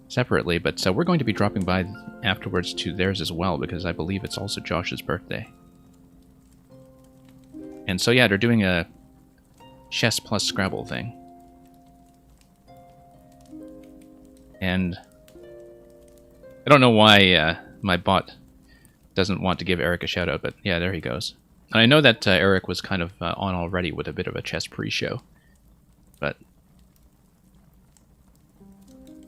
separately, but we're going to be dropping by afterwards to theirs as well, because I believe it's also Josh's birthday. And so yeah, they're doing a chess plus Scrabble thing. And I don't know why my bot doesn't want to give Eric a shout out, but yeah, there he goes. And I know that Eric was kind of on already with a bit of a chess pre-show. But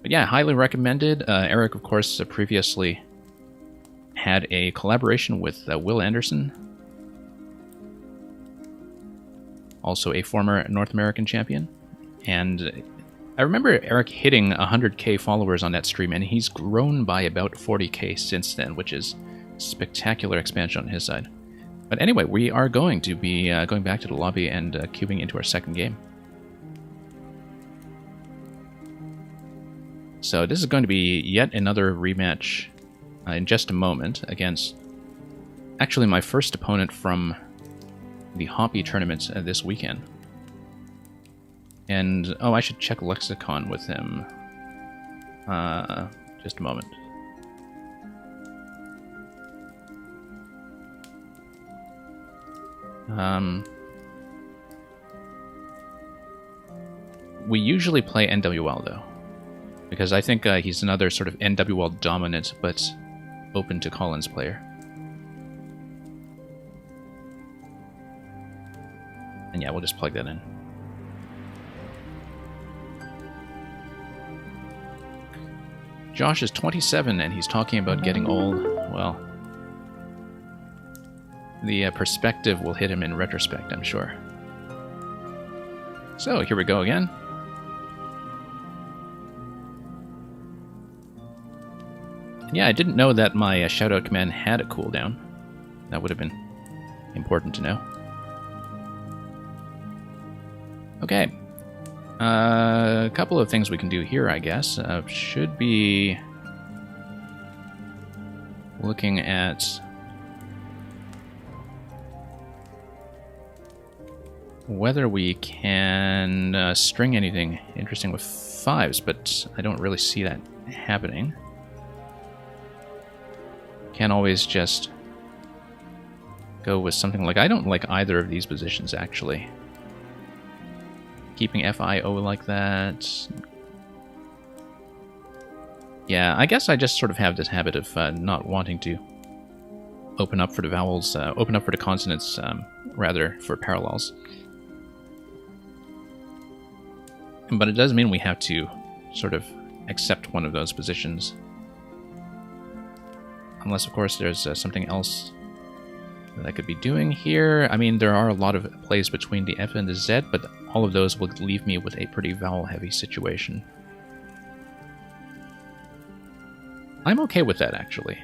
yeah, highly recommended. Eric, of course, previously had a collaboration with Will Anderson, also a former North American champion. And I remember Eric hitting 100k followers on that stream, and he's grown by about 40k since then, which is spectacular expansion on his side. But anyway, we are going to be going back to the lobby and queuing into our second game. So this is going to be yet another rematch in just a moment against actually my first opponent from the Hoppy tournament this weekend. And, oh, I should check Lexicon with him. Just a moment. We usually play NWL, though, because I think he's another sort of NWL dominant, but open to Collins player. And yeah, we'll just plug that in. Josh is 27 and he's talking about getting old. Well, the perspective will hit him in retrospect, I'm sure. So, here we go again. Yeah, I didn't know that my shoutout command had a cooldown. That would have been important to know. Okay. A couple of things we can do here, I guess. Should be looking at whether we can string anything interesting with 5s, but I don't really see that happening. Can't always just go with something like... I don't like either of these positions, actually. Keeping FIO like that... Yeah, I guess I just sort of have this habit of not wanting to open up for the vowels, open up for the consonants, rather for parallels. But it does mean we have to sort of accept one of those positions. Unless, of course, there's something else that I could be doing here. I mean, there are a lot of plays between the F and the Z, but all of those will leave me with a pretty vowel-heavy situation. I'm okay with that, actually.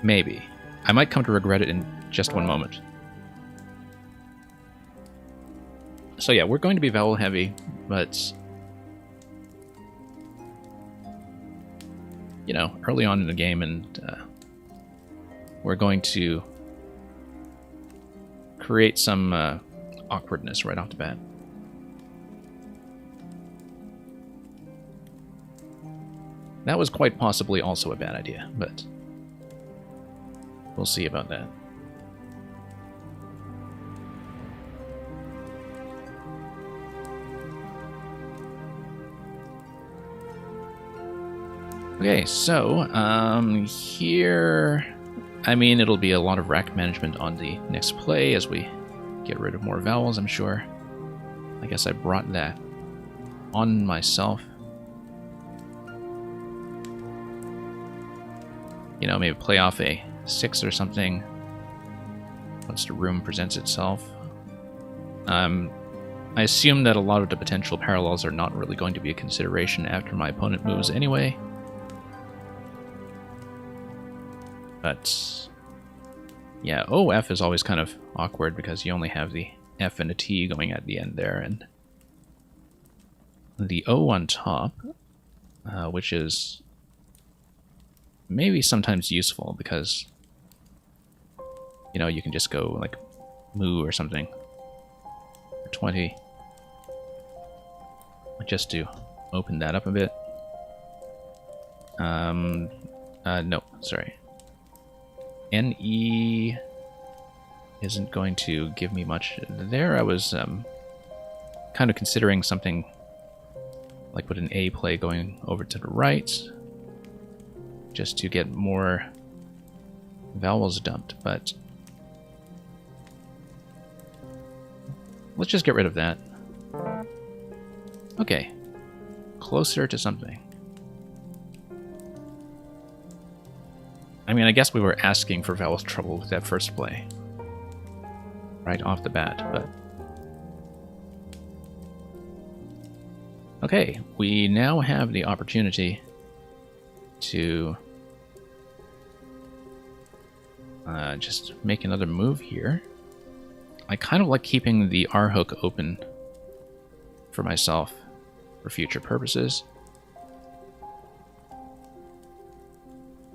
Maybe. I might come to regret it in just one moment. So yeah, we're going to be vowel-heavy, but... you know, early on in the game, and we're going to create some awkwardness right off the bat. That was quite possibly also a bad idea, but we'll see about that. Okay, so, here... I mean, it'll be a lot of rack management on the next play as we get rid of more vowels, I'm sure. I guess I brought that on myself. You know, maybe play off a 6 or something once the room presents itself. I assume that a lot of the potential parallels are not really going to be a consideration after my opponent moves anyway. But, yeah, OF is always kind of awkward because you only have the F and a T going at the end there, and the O on top, which is maybe sometimes useful because, you know, you can just go like moo or something for 20 just to open that up a bit. No, sorry. NE isn't going to give me much there. I was kind of considering something like with an A play going over to the right, just to get more vowels dumped, but let's just get rid of that. Okay, closer to something. I mean, I guess we were asking for vowel trouble with that first play right off the bat, but okay, we now have the opportunity to just make another move here. I kind of like keeping the R hook open for myself for future purposes.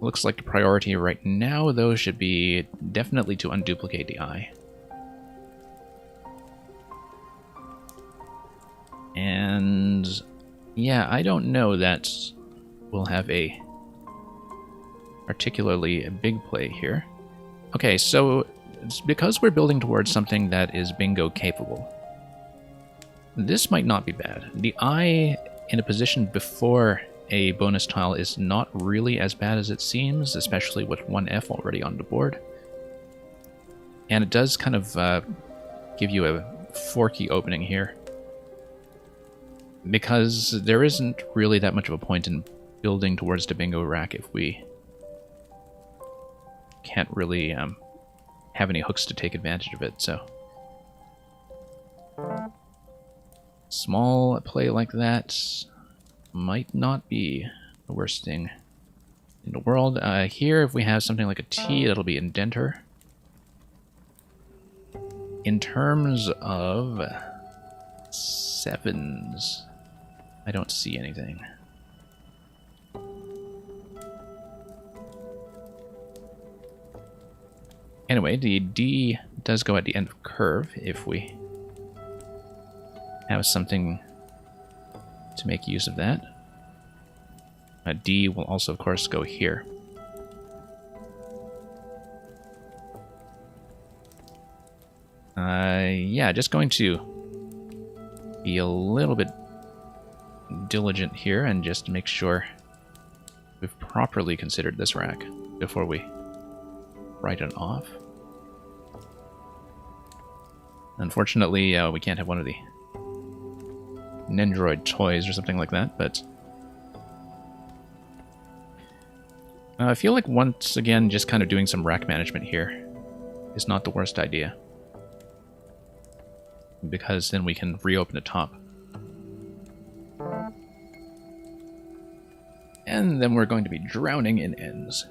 Looks like the priority right now, though, should be definitely to unduplicate the I. And yeah, I don't know that we'll have a particularly big play here. Okay, so it's because we're building towards something that is bingo capable. This might not be bad. The I in a position before a bonus tile is not really as bad as it seems, especially with 1F already on the board. And it does kind of give you a forky opening here, because there isn't really that much of a point in building towards the bingo rack if we can't really have any hooks to take advantage of it, so small play like that might not be the worst thing in the world. Here, if we have something like a T, that'll be indenter. In terms of sevens, I don't see anything. Anyway, the D does go at the end of curve if we have something to make use of that. D will also, of course, go here. Yeah, just going to be a little bit diligent here and just make sure we've properly considered this rack before we write it off. Unfortunately, we can't have one of the Nendroid toys or something like that, but I feel like once again just kind of doing some rack management here is not the worst idea, because then we can reopen the top. And then we're going to be drowning in ends.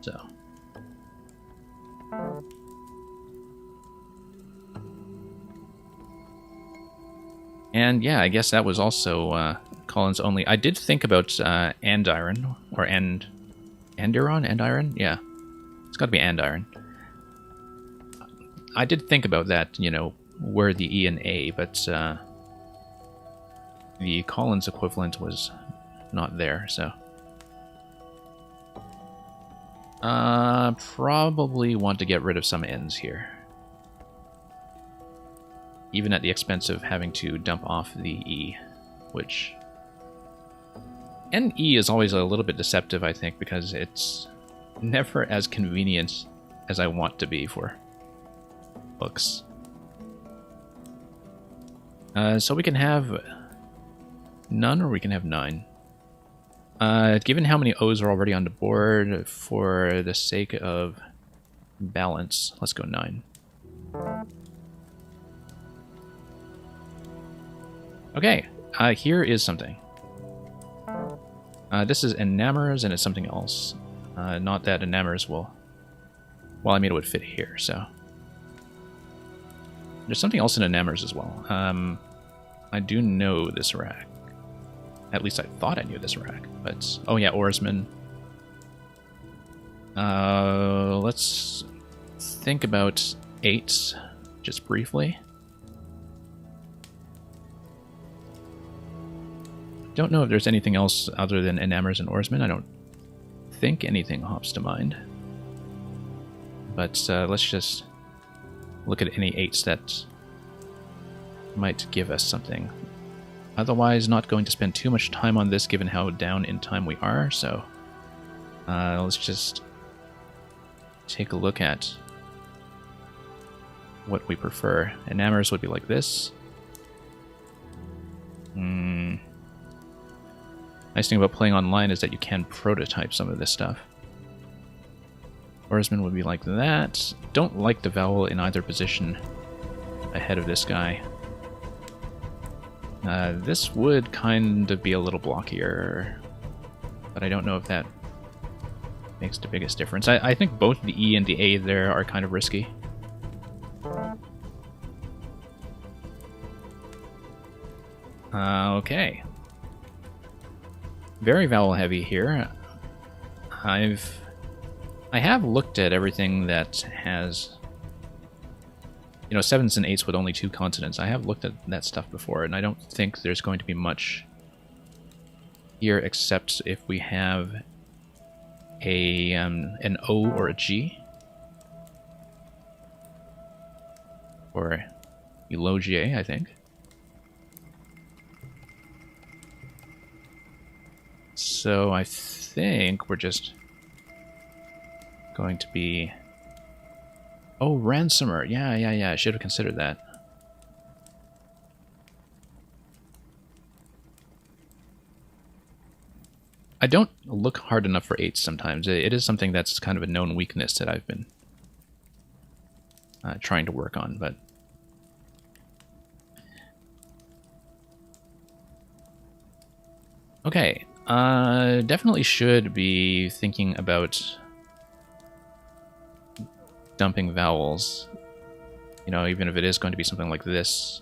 So and yeah, I guess that was also Collins only. I did think about andiron, or andiron? Yeah. It's got to be andiron. I did think about that, you know, were the E and A, but the Collins equivalent was not there, so... probably want to get rid of some N's here. Even at the expense of having to dump off the E, which... NE is always a little bit deceptive, I think, because it's never as convenient as I want to be for books. So we can have none, or we can have 9. Given how many O's are already on the board, for the sake of balance, let's go 9. Okay, here is something. This is enamors, and it's something else. Not that enamors will... Well, I mean, it would fit here, so... There's something else in enamors as well. I do know this rack. At least I thought I knew this rack, but... Oh yeah, oarsman. Let's think about 8, just briefly. Don't know if there's anything else other than enamors and oarsmen. I don't think anything hops to mind. But let's just look at any 8s that might give us something. Otherwise, not going to spend too much time on this given how down in time we are, so let's just take a look at what we prefer. Enamors would be like this. Nice thing about playing online is that you can prototype some of this stuff. Oarsman would be like that. Don't like the vowel in either position ahead of this guy. This would kind of be a little blockier, but I don't know if that makes the biggest difference. I think both the E and the A there are kind of risky. Okay. Very vowel heavy here. I have looked at everything that has, you know, 7s and 8s with only 2 consonants. I have looked at that stuff before, and I don't think there's going to be much here except if we have a an O or a G. Or elogier, I think. So I think we're just going to be... Oh, ransomer. Yeah. I should have considered that. I don't look hard enough for 8s sometimes. It is something that's kind of a known weakness that I've been trying to work on, but... Okay. Definitely should be thinking about dumping vowels. You know, even if it is going to be something like this,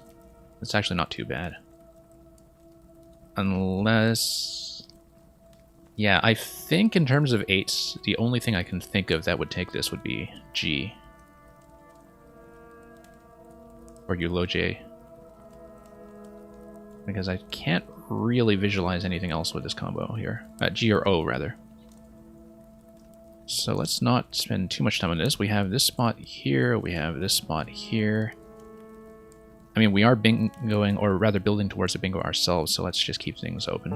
it's actually not too bad. Unless... Yeah, I think in terms of 8s, the only thing I can think of that would take this would be G. Or eulogier. Because I can't really visualize anything else with this combo here. G or O, rather. So let's not spend too much time on this. We have this spot here, we have this spot here. I mean, we are bingoing, or rather building towards a bingo ourselves, so let's just keep things open.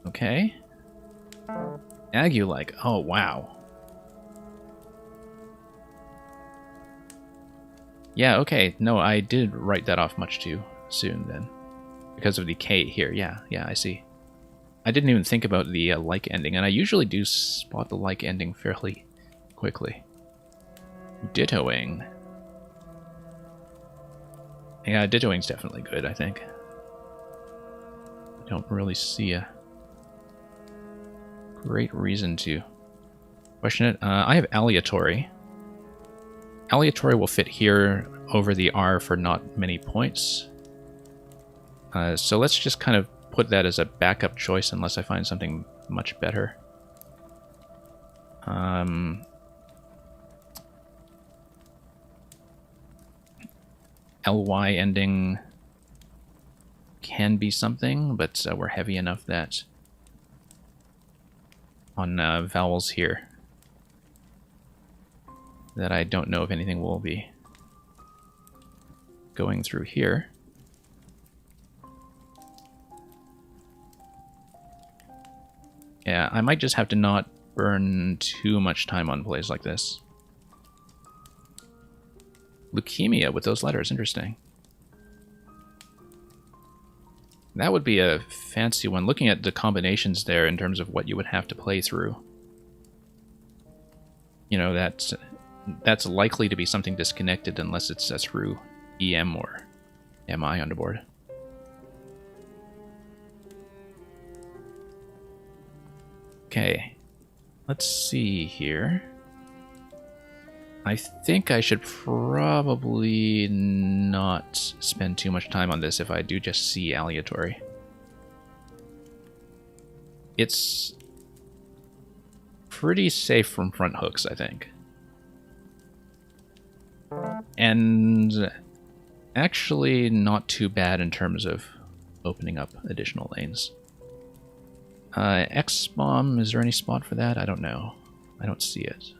Okay. Ague-like. Oh, wow. Yeah, okay. No, I did write that off much too soon then. Because of the K here. Yeah, I see. I didn't even think about the like ending, and I usually do spot the like ending fairly quickly. Dittoing. Yeah, dittoing's definitely good, I think. I don't really see a great reason to question it. I have aleatory. Aleatory will fit here over the R for not many points. So let's just kind of put that as a backup choice unless I find something much better. ly ending can be something, but we're heavy enough that on vowels here that I don't know if anything will be going through here. Yeah, I might just have to not burn too much time on plays like this. Leukemia with those letters, interesting. That would be a fancy one, looking at the combinations there in terms of what you would have to play through. You know, that's likely to be something disconnected unless it's through EM or MI on the board. Okay, let's see here. I think I should probably not spend too much time on this if I do just see aleatory. It's pretty safe from front hooks, I think. And actually not too bad in terms of opening up additional lanes. X-bomb, is there any spot for that? I don't know. I don't see it.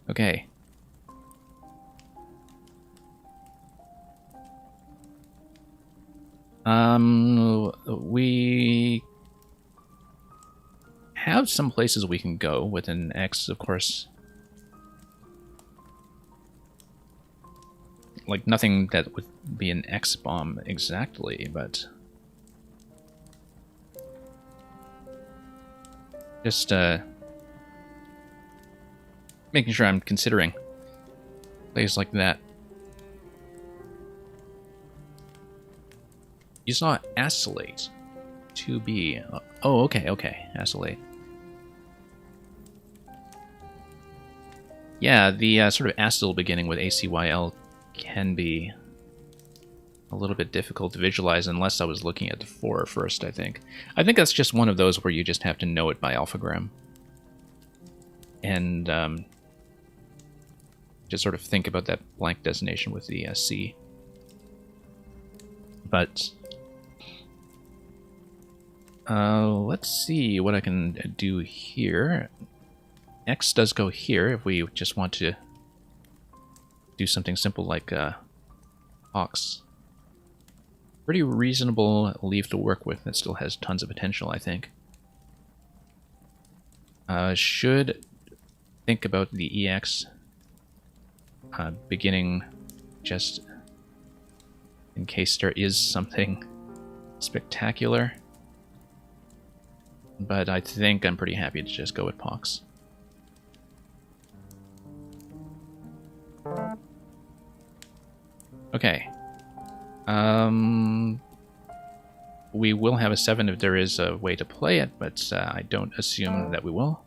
Okay. We have some places we can go with an X, of course. Like, nothing that would be an X-bomb exactly, but just, making sure I'm considering plays like that. You saw Acylate. 2B. Oh, okay, okay. Acylate. Yeah, the sort of acyl beginning with ACYL can be a little bit difficult to visualize unless I was looking at the 4 first, I think. I think that's just one of those where you just have to know it by alphagram. And just sort of think about that blank designation with the C. But let's see what I can do here. X does go here if we just want to do something simple like Ox. Pretty reasonable leaf to work with that still has tons of potential, I think. Should think about the EX beginning just in case there is something spectacular. But I think I'm pretty happy to just go with Pox. Okay. We will have a 7 if there is a way to play it, but I don't assume that we will.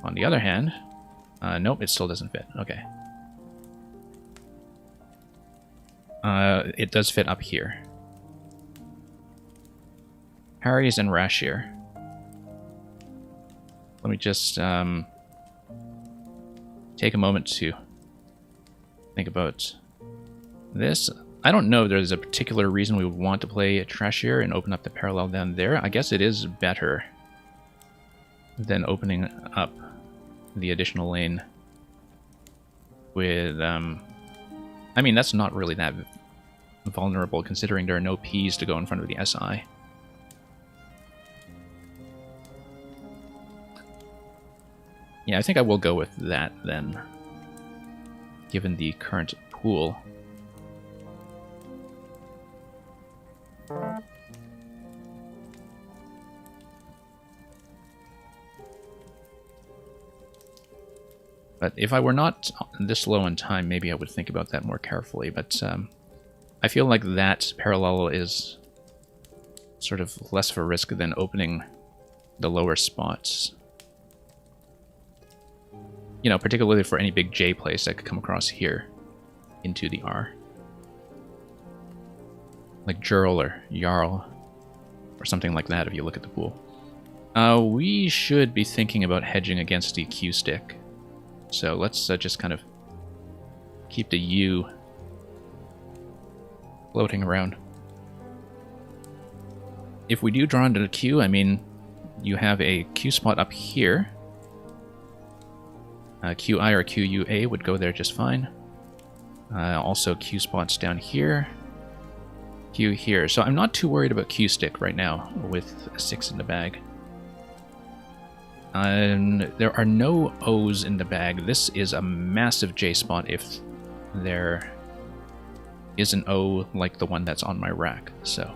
On the other hand, nope, it still doesn't fit. Okay. It does fit up here. Harry's and Rashir. Let me just take a moment to think about this. I don't know if there's a particular reason we would want to play Trashier and open up the parallel down there. I guess it is better than opening up the additional lane with, I mean, that's not really that vulnerable considering there are no P's to go in front of the SI. Yeah, I think I will go with that then, given the current pool. But if I were not this low in time, maybe I would think about that more carefully. But I feel like that parallel is sort of less of a risk than opening the lower spots. You know, particularly for any big J place that could come across here into the R. like Jurl or Jarl, or something like that if you look at the pool. We should be thinking about hedging against the Q stick. So let's just kind of keep the U floating around. If we do draw into the Q, I mean, you have a Q spot up here. QI or QUA would go there just fine. Also Q spots down here. Q here. So I'm not too worried about Q stick right now with a 6 in the bag. And there are no O's in the bag. This is a massive J spot if there is an O like the one that's on my rack. So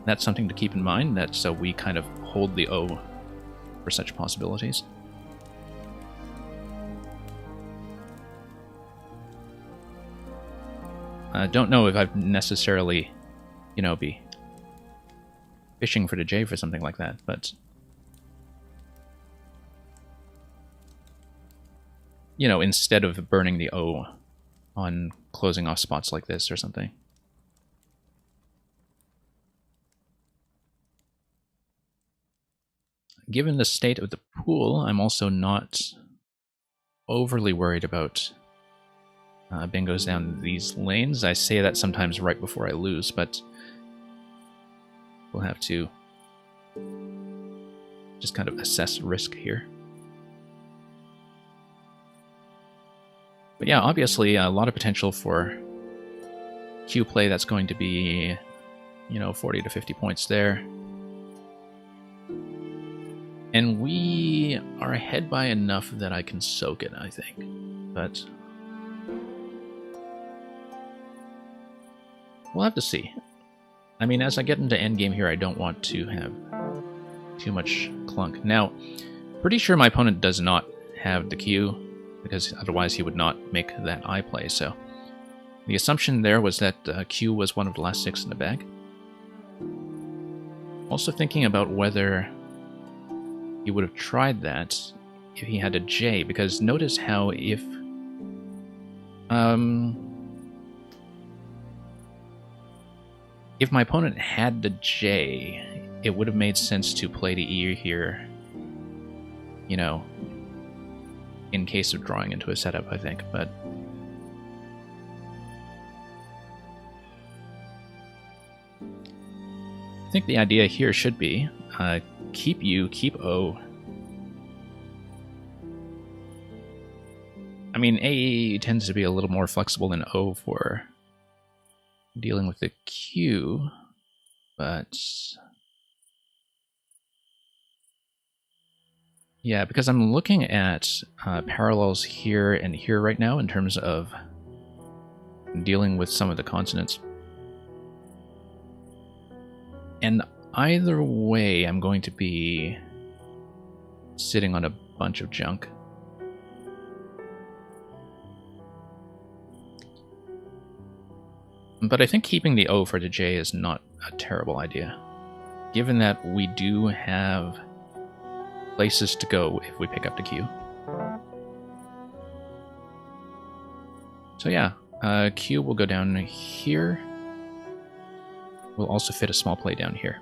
that's something to keep in mind, that so we kind of hold the O for such possibilities. I don't know if I'd necessarily, you know, be fishing for the J for something like that, but you know, instead of burning the O on closing off spots like this or something. Given the state of the pool, I'm also not overly worried about bingos down these lanes. I say that sometimes right before I lose, but we'll have to just kind of assess risk here. But yeah, obviously a lot of potential for Q play. That's going to be, you know, 40 to 50 points there. And we are ahead by enough that I can soak it, I think. But we'll have to see. I mean, as I get into endgame here, I don't want to have too much clunk. Now, pretty sure my opponent does not have the Q, because otherwise he would not make that I play. So the assumption there was that Q was one of the last 6 in the bag. Also thinking about whether he would have tried that if he had a J, because notice how if my opponent had the J, it would have made sense to play the E here, you know, in case of drawing into a setup, I think, but I think the idea here should be keep U, keep O. I mean, A tends to be a little more flexible than O for dealing with the Q, but yeah, because I'm looking at parallels here and here right now in terms of dealing with some of the consonants. And either way, I'm going to be sitting on a bunch of junk. But I think keeping the O for the J is not a terrible idea, given that we do have places to go if we pick up the Q. So yeah, Q will go down here. We'll also fit a small play down here.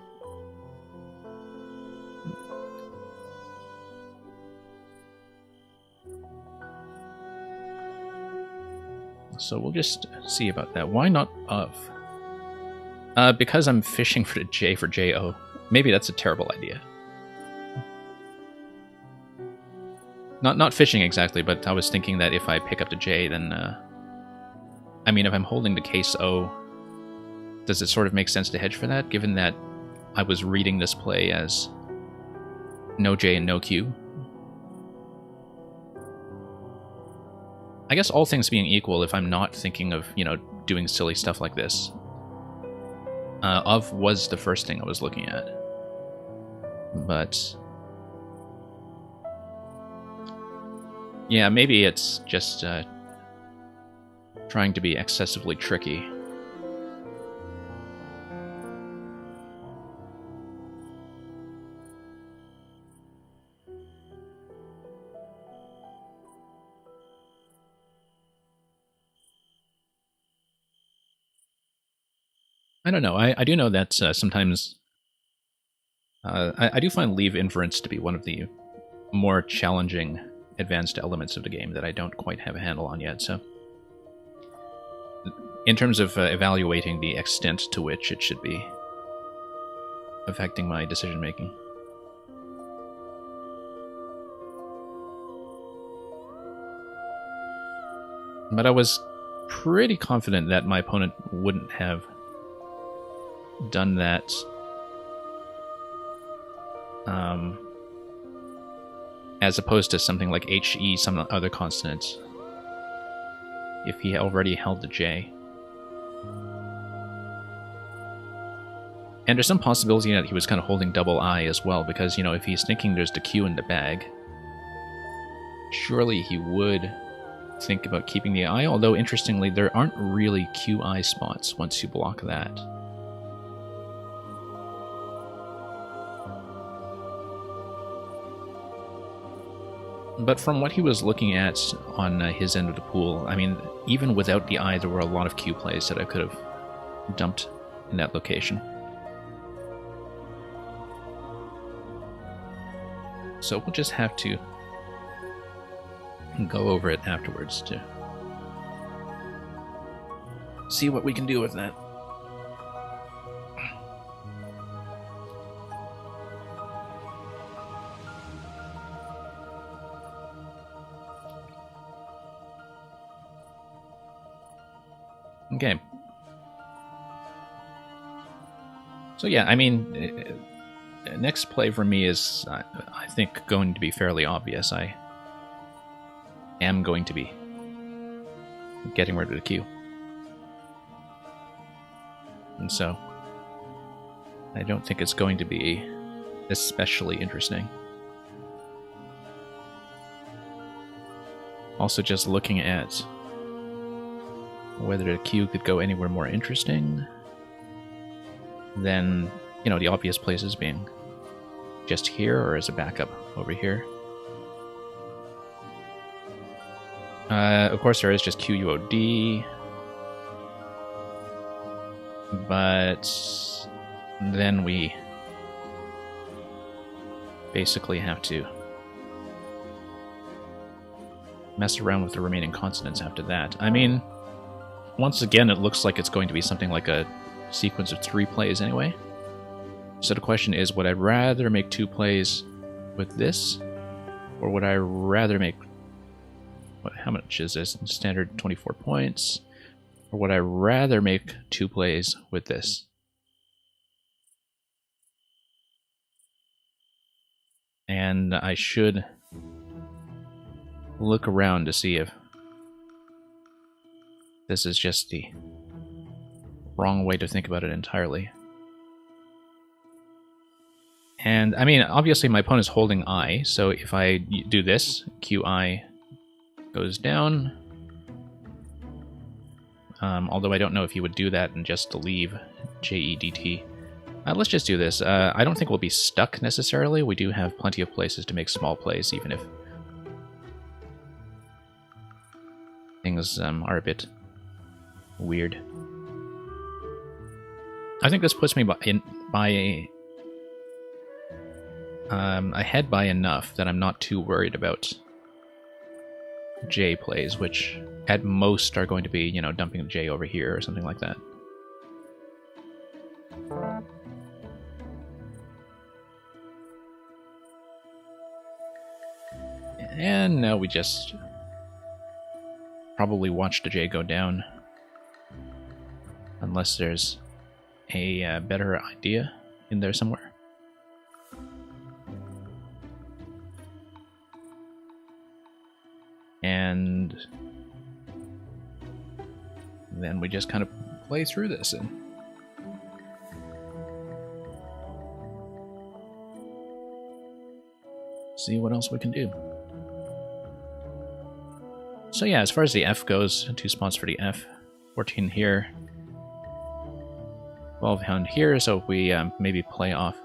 So we'll just see about that. Why not of? Because I'm fishing for the J for JO. Maybe that's a terrible idea. Not fishing exactly, but I was thinking that if I pick up the J, then I mean, if I'm holding the case O, does it sort of make sense to hedge for that, given that I was reading this play as no J and no Q? I guess all things being equal, if I'm not thinking of, you know, doing silly stuff like this, of was the first thing I was looking at. But yeah, maybe it's just trying to be excessively tricky. I don't know. I do know that sometimes I do find leave inference to be one of the more challenging advanced elements of the game that I don't quite have a handle on yet. So, in terms of evaluating the extent to which it should be affecting my decision making. But I was pretty confident that my opponent wouldn't have done that as opposed to something like HE, some other consonant, if he already held the J. And there's some possibility that he was kind of holding double I as well, because, you know, if he's thinking there's the Q in the bag, surely he would think about keeping the I, although interestingly, there aren't really QI spots once you block that. But from what he was looking at on his end of the pool, I mean, even without the I, there were a lot of Q plays that I could have dumped in that location. So we'll just have to go over it afterwards to see what we can do with that. Okay. So yeah, I mean, next play for me is, I think, going to be fairly obvious. I am going to be getting rid of the Q. And so, I don't think it's going to be especially interesting. Also, just looking at whether the Q could go anywhere more interesting than, you know, the obvious places being just here or as a backup over here. Of course, there is just QUOD, but then we basically have to mess around with the remaining consonants after that. I mean, once again, it looks like it's going to be something like a sequence of 3 plays anyway. So the question is, would I rather make 2 plays with this, or would I rather make, how much is this? Standard 24 points. Or would I rather make 2 plays with this? And I should look around to see if this is just the wrong way to think about it entirely. And, I mean, obviously my opponent's holding I, so if I do this, QI goes down. Although I don't know if he would do that and just leave JEDT. Let's just do this. I don't think we'll be stuck necessarily. We do have plenty of places to make small plays, even if things are a bit weird. I think this puts me ahead by enough that I'm not too worried about J plays, which at most are going to be, you know, dumping the J over here or something like that. And now we just probably watch the J go down, unless there's a better idea in there somewhere. And then we just kind of play through this and see what else we can do. So yeah, as far as the F goes, 2 spots for the F, 14 here, 12 down here, so if we maybe play off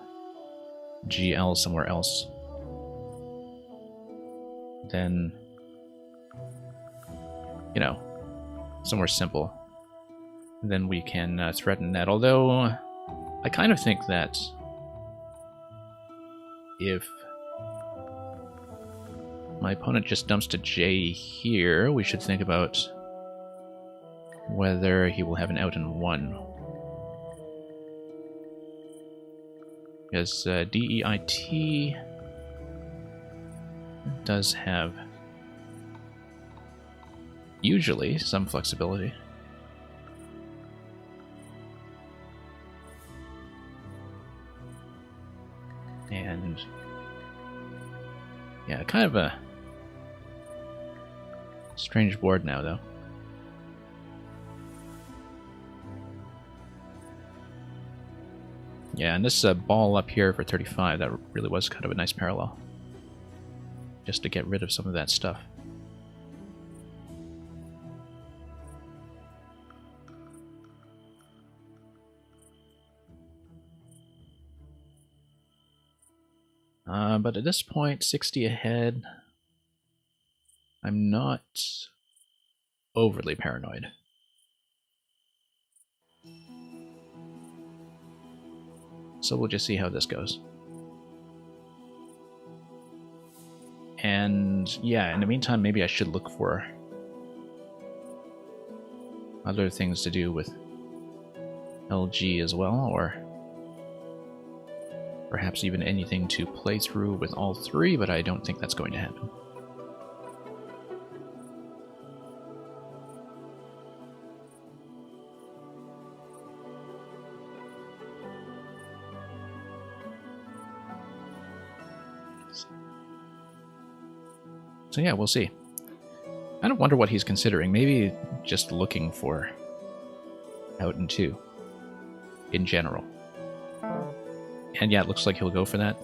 GL somewhere else, then, you know, somewhere simple, then we can threaten that. Although, I kind of think that if my opponent just dumps to J here, we should think about whether he will have an out in 1. Because DEIT does have usually some flexibility. And yeah, kind of a strange board now, though. Yeah, and this ball up here for 35, that really was kind of a nice parallel. Just to get rid of some of that stuff. But at this point, 60 ahead, I'm not overly paranoid. So we'll just see how this goes. And yeah, in the meantime, maybe I should look for other things to do with LG as well, or perhaps even anything to play through with all three, but I don't think that's going to happen. So yeah, we'll see. I don't wonder what he's considering. Maybe just looking for out in 2 in general. And yeah, it looks like he'll go for that.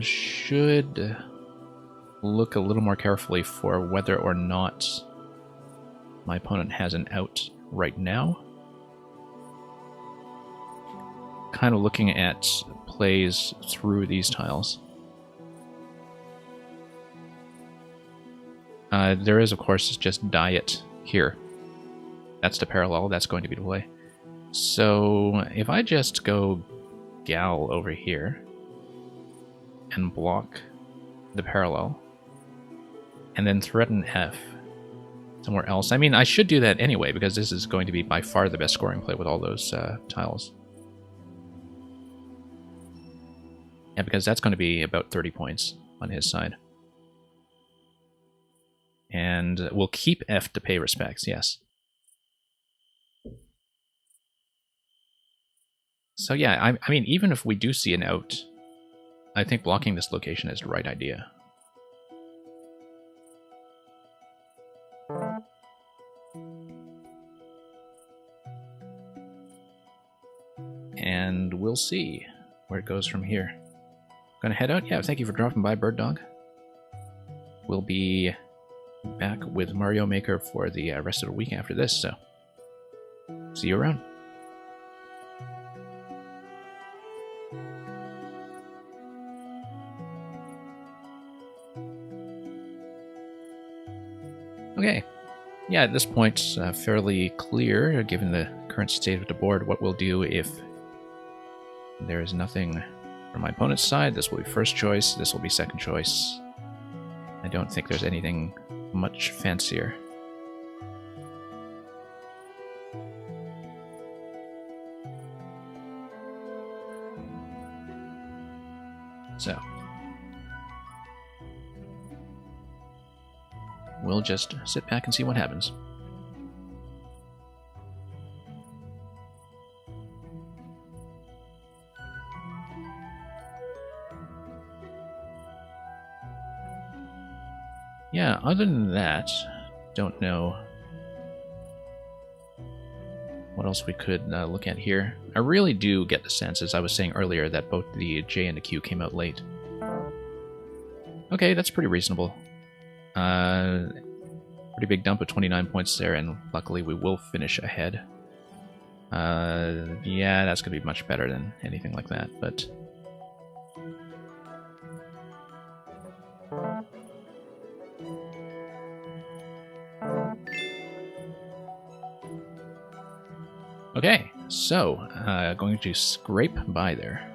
Should look a little more carefully for whether or not my opponent has an out right now. Kind of looking at plays through these tiles. There is, of course, just diet here. That's the parallel. That's going to be the play. So if I just go gal over here and block the parallel and then threaten F somewhere else. I mean, I should do that anyway because this is going to be by far the best scoring play with all those tiles. Yeah, because that's going to be about 30 points on his side. And we'll keep F to pay respects, yes. So yeah, I mean, even if we do see an out, I think blocking this location is the right idea. And we'll see where it goes from here. Gonna head out? Yeah, thank you for dropping by, Bird Dog. We'll be back with Mario Maker for the rest of the week after this, so see you around. Okay, yeah, at this point, fairly clear, given the current state of the board, what we'll do if there is nothing from my opponent's side. This will be first choice, this will be second choice. I don't think there's anything much fancier. So we'll just sit back and see what happens. Yeah, other than that, don't know what else we could look at here. I really do get the sense, as I was saying earlier, that both the J and the Q came out late. Okay, that's pretty reasonable. Pretty big dump of 29 points there, and luckily we will finish ahead. Yeah, that's going to be much better than anything like that, but... Okay, so going to scrape by there.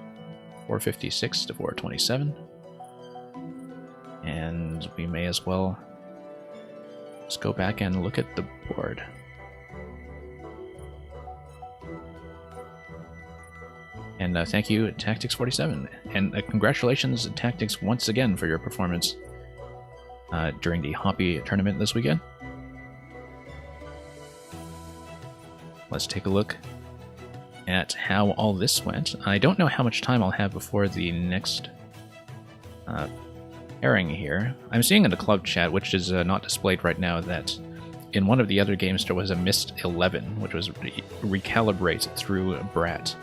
456 to 427. And we may as well just go back and look at the board. And thank you, Tactics47. And congratulations, Tactics, once again for your performance during the Hoppy tournament this weekend. Let's take a look at how all this went. I don't know how much time I'll have before the next pairing here. I'm seeing in the club chat, which is not displayed right now, that in one of the other games there was a missed 11, which was recalibrate through Brat.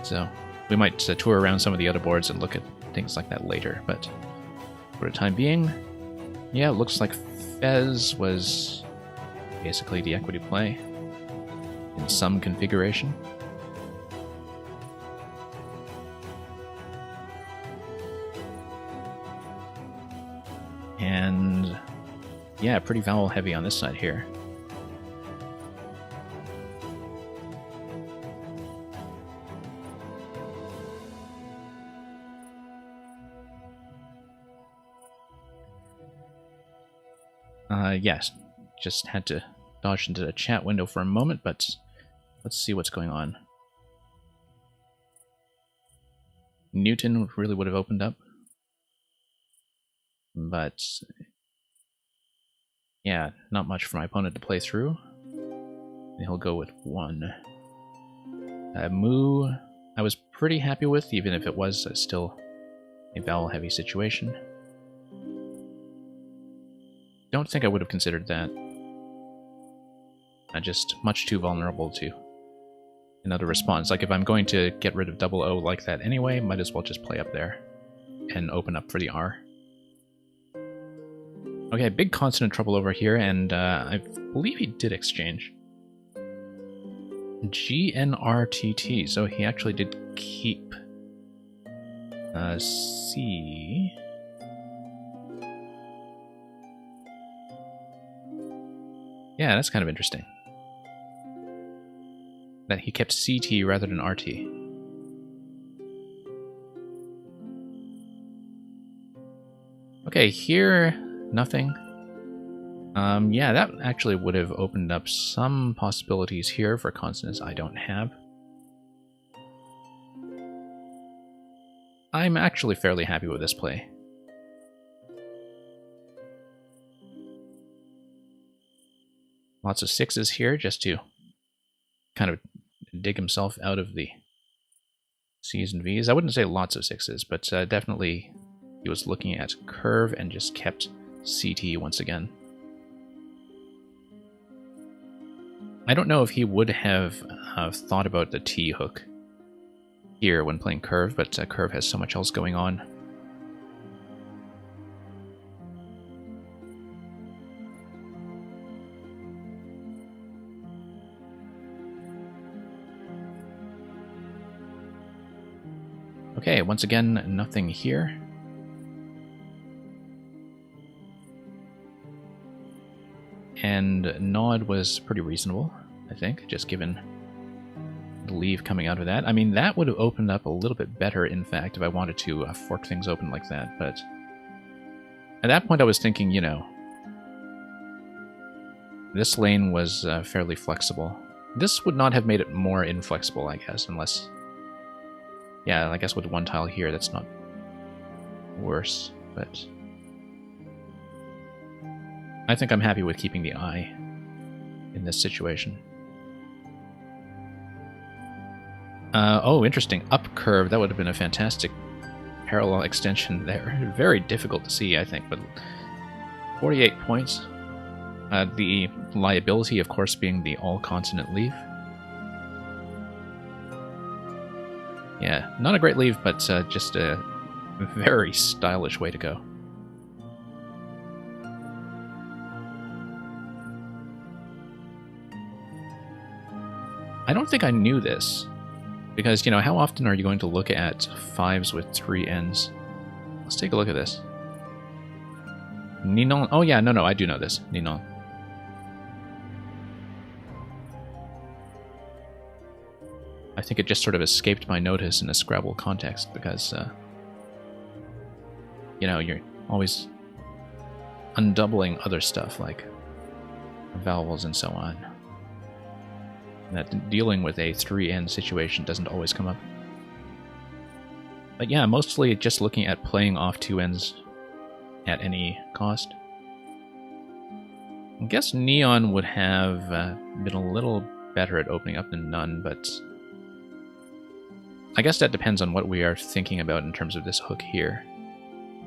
So we might tour around some of the other boards and look at things like that later, but for the time being, yeah, it looks like Fez was basically the equity play in some configuration. And yeah, pretty vowel heavy on this side here. Yes, just had to dodge into the chat window for a moment, but let's see what's going on. Newton really would have opened up, but yeah, not much for my opponent to play through. He'll go with 1. Moo, I was pretty happy with, even if it was still a vowel-heavy situation. Don't think I would have considered that. I'm just much too vulnerable to another response. Like, if I'm going to get rid of double O like that anyway, might as well just play up there and open up for the R. Okay, big consonant trouble over here, and I believe he did exchange. GNRTT, so he actually did keep C. Yeah, that's kind of interesting. That he kept CT rather than RT. Okay, here, nothing. Yeah, that actually would have opened up some possibilities here for consonants I don't have. I'm actually fairly happy with this play. Lots of 6s here just to kind of dig himself out of the C's and V's. I wouldn't say lots of 6s, but definitely he was looking at curve and just kept CT once again. I don't know if he would have thought about the T hook here when playing curve, but curve has so much else going on. Okay, once again, nothing here. And Nod was pretty reasonable, I think, just given the leave coming out of that. I mean, that would have opened up a little bit better, in fact, if I wanted to fork things open like that, but at that point I was thinking, you know, this lane was fairly flexible. This would not have made it more inflexible, I guess, unless... Yeah, I guess with one tile here, that's not worse, but... I think I'm happy with keeping the I in this situation. Oh, interesting. Up curve, that would have been a fantastic parallel extension there. Very difficult to see, I think, but 48 points. The liability, of course, being the all-consonant leave. Yeah, not a great leave, but just a very stylish way to go. I don't think I knew this, because, you know, how often are you going to look at 5s with 3 ends? Let's take a look at this. Ninon. Oh yeah, no, I do know this. Ninon. I think it just sort of escaped my notice in a Scrabble context because, you know, you're always undoubling other stuff like vowels and so on. And that dealing with a 3N situation doesn't always come up. But yeah, mostly just looking at playing off 2 N's at any cost. I guess Neon would have been a little better at opening up than None, but I guess that depends on what we are thinking about in terms of this hook here.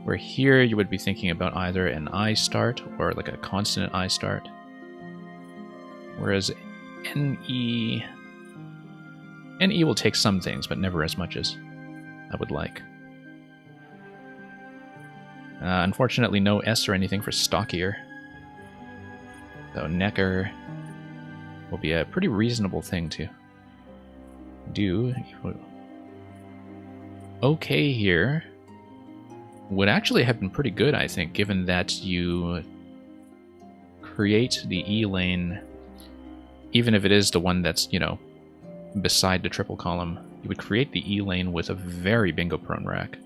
Where here you would be thinking about either an I start or like a consonant I start. Whereas NE will take some things, but never as much as I would like. Unfortunately, no S or anything for stockier. So Necker will be a pretty reasonable thing to do. Okay here would actually have been pretty good, I think, given that you create the E lane, even if it is the one that's, you know, beside the triple column, you would create the E lane with a very bingo-prone rack.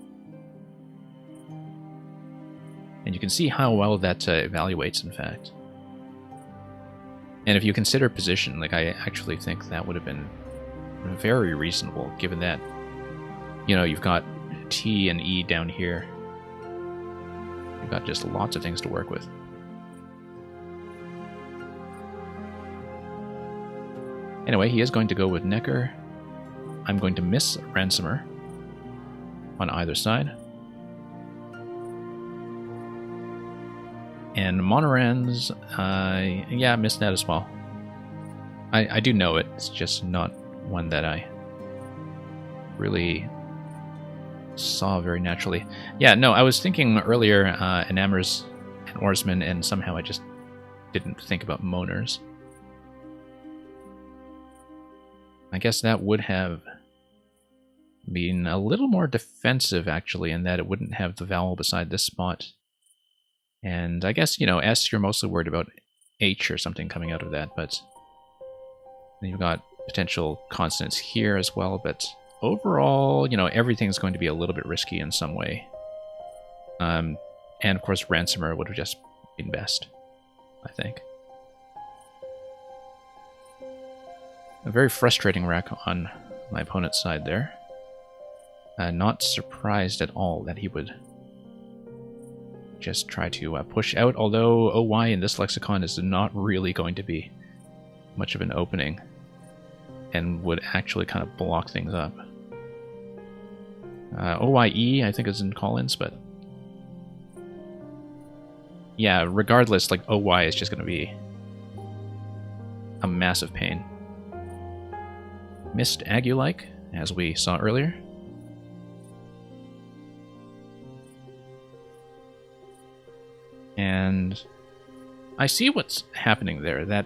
And you can see how well that evaluates, in fact. And if you consider position, like, I actually think that would have been very reasonable, given that, you know, you've got T and E down here. You've got just lots of things to work with. Anyway, he is going to go with Necker. I'm going to miss Ransomer on either side. And Monoran's, yeah, missed that as well. I do know it, it's just not one that I really saw very naturally. Yeah, no, I was thinking earlier Enamers and Oarsmen, and somehow I just didn't think about Moaners. I guess that would have been a little more defensive, actually, in that it wouldn't have the vowel beside this spot. And I guess, you know, S, you're mostly worried about H or something coming out of that, but then you've got potential consonants here as well, but overall, you know, everything's going to be a little bit risky in some way. And of course, Ransomer would have just been best, I think. A very frustrating rack on my opponent's side there. Not surprised at all that he would just try to push out, although OY in this lexicon is not really going to be much of an opening and would actually kind of block things up. OYE, I think, is in call-ins, but yeah, regardless, like, OY is just going to be a massive pain. Missed Agu-like, as we saw earlier. And I see what's happening there, that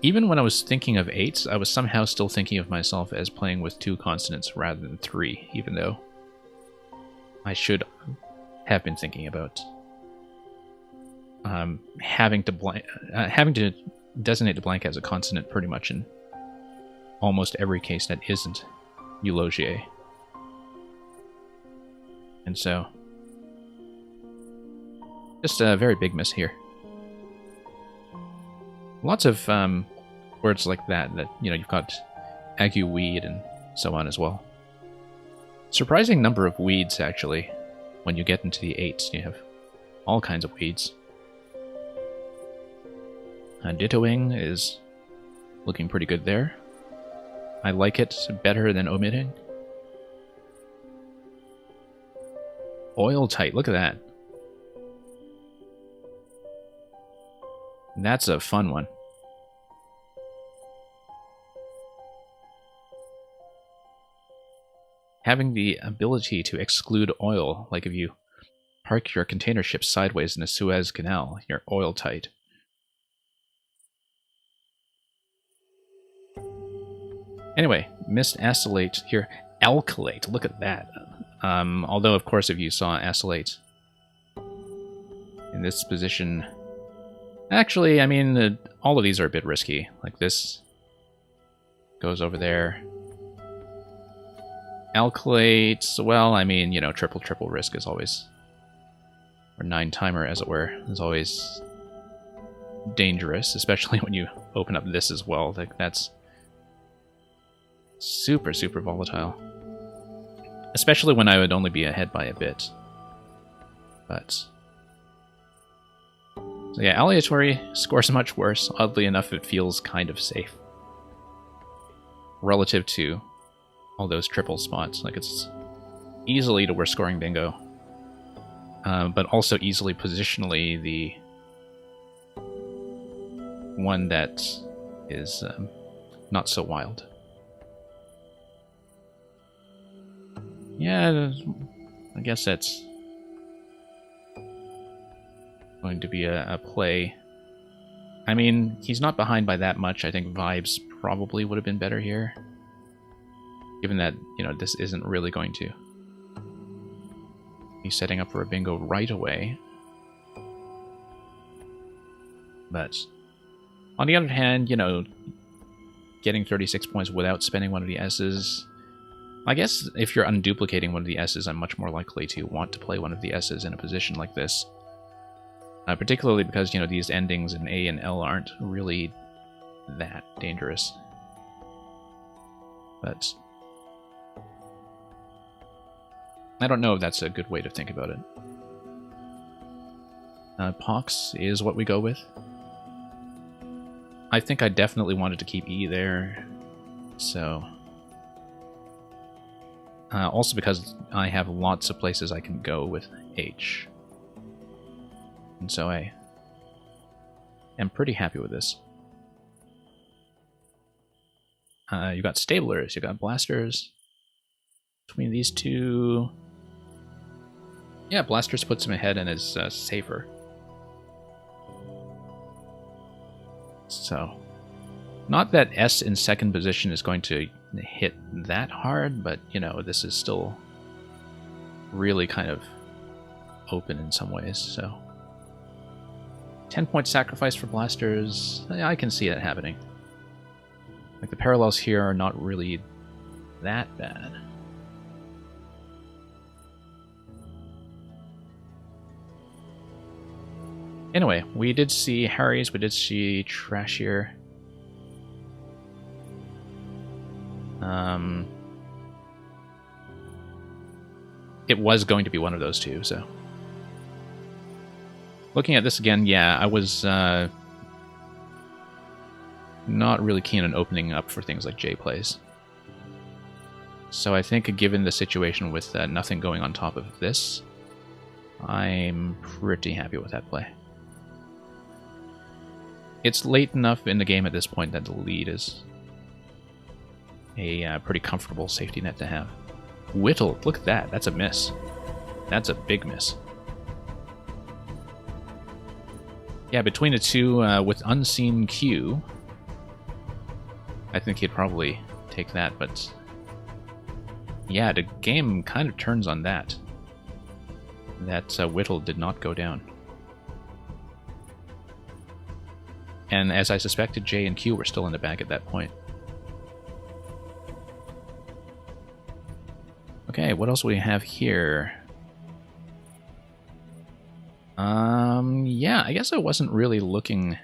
even when I was thinking of 8s, I was somehow still thinking of myself as playing with 2 consonants rather than 3, even though I should have been thinking about having to designate the blank as a consonant pretty much in almost every case that isn't eulogier. And so, just a very big miss here. Lots of words like that, you know, you've got ague weed and so on as well. Surprising number of weeds, actually, when you get into the 8s. You have all kinds of weeds. Dittoing is looking pretty good there. I like it better than omitting. Oil tight, look at that. That's a fun one. Having the ability to exclude oil, like if you park your container ship sideways in a Suez Canal, you're oil tight. Anyway, missed acylate here. Alkylate, look at that. Although, of course, if you saw acylate in this position... Actually, I mean, all of these are a bit risky. Like this goes over there. Alkylate, well, I mean, you know, triple risk is always, or 9-timer as it were, is always dangerous, especially when you open up this as well. Like, that's super volatile. Especially when I would only be ahead by a bit. But... so yeah, aleatory scores much worse. Oddly enough, it feels kind of safe. Relative to all those triple spots. Like, it's easily the worst scoring bingo. But also easily positionally the one that is not so wild. Yeah, I guess that's going to be a play. I mean, he's not behind by that much. I think vibes probably would have been better here. Given that, you know, this isn't really going to be setting up for a bingo right away. But on the other hand, you know, getting 36 points without spending one of the S's... I guess if you're unduplicating one of the S's, I'm much more likely to want to play one of the S's in a position like this. Particularly because, you know, these endings in A and L aren't really that dangerous. But I don't know if that's a good way to think about it. Pox is what we go with. I think I definitely wanted to keep E there, so... also because I have lots of places I can go with H. And so I am pretty happy with this. You got stablers, you got blasters. Between these two... yeah, blasters puts him ahead and is safer. So, not that S in second position is going to hit that hard, but, you know, this is still really kind of open in some ways, so... 10-point sacrifice for blasters, I can see that happening. Like, the parallels here are not really that bad. Anyway, we did see Harry's, we did see Trashier. It was going to be one of those two, so... looking at this again, yeah, I was not really keen on opening up for things like J plays. So I think given the situation with nothing going on top of this, I'm pretty happy with that play. It's late enough in the game at this point that the lead is a pretty comfortable safety net to have. Whittle, look at that, that's a miss. That's a big miss. Yeah, between the two, with Unseen Q, I think he'd probably take that, but... yeah, the game kind of turns on that. That Whittle did not go down. And as I suspected, J and Q were still in the bag at that point. Okay, what else do we have here? Yeah, I guess I wasn't really looking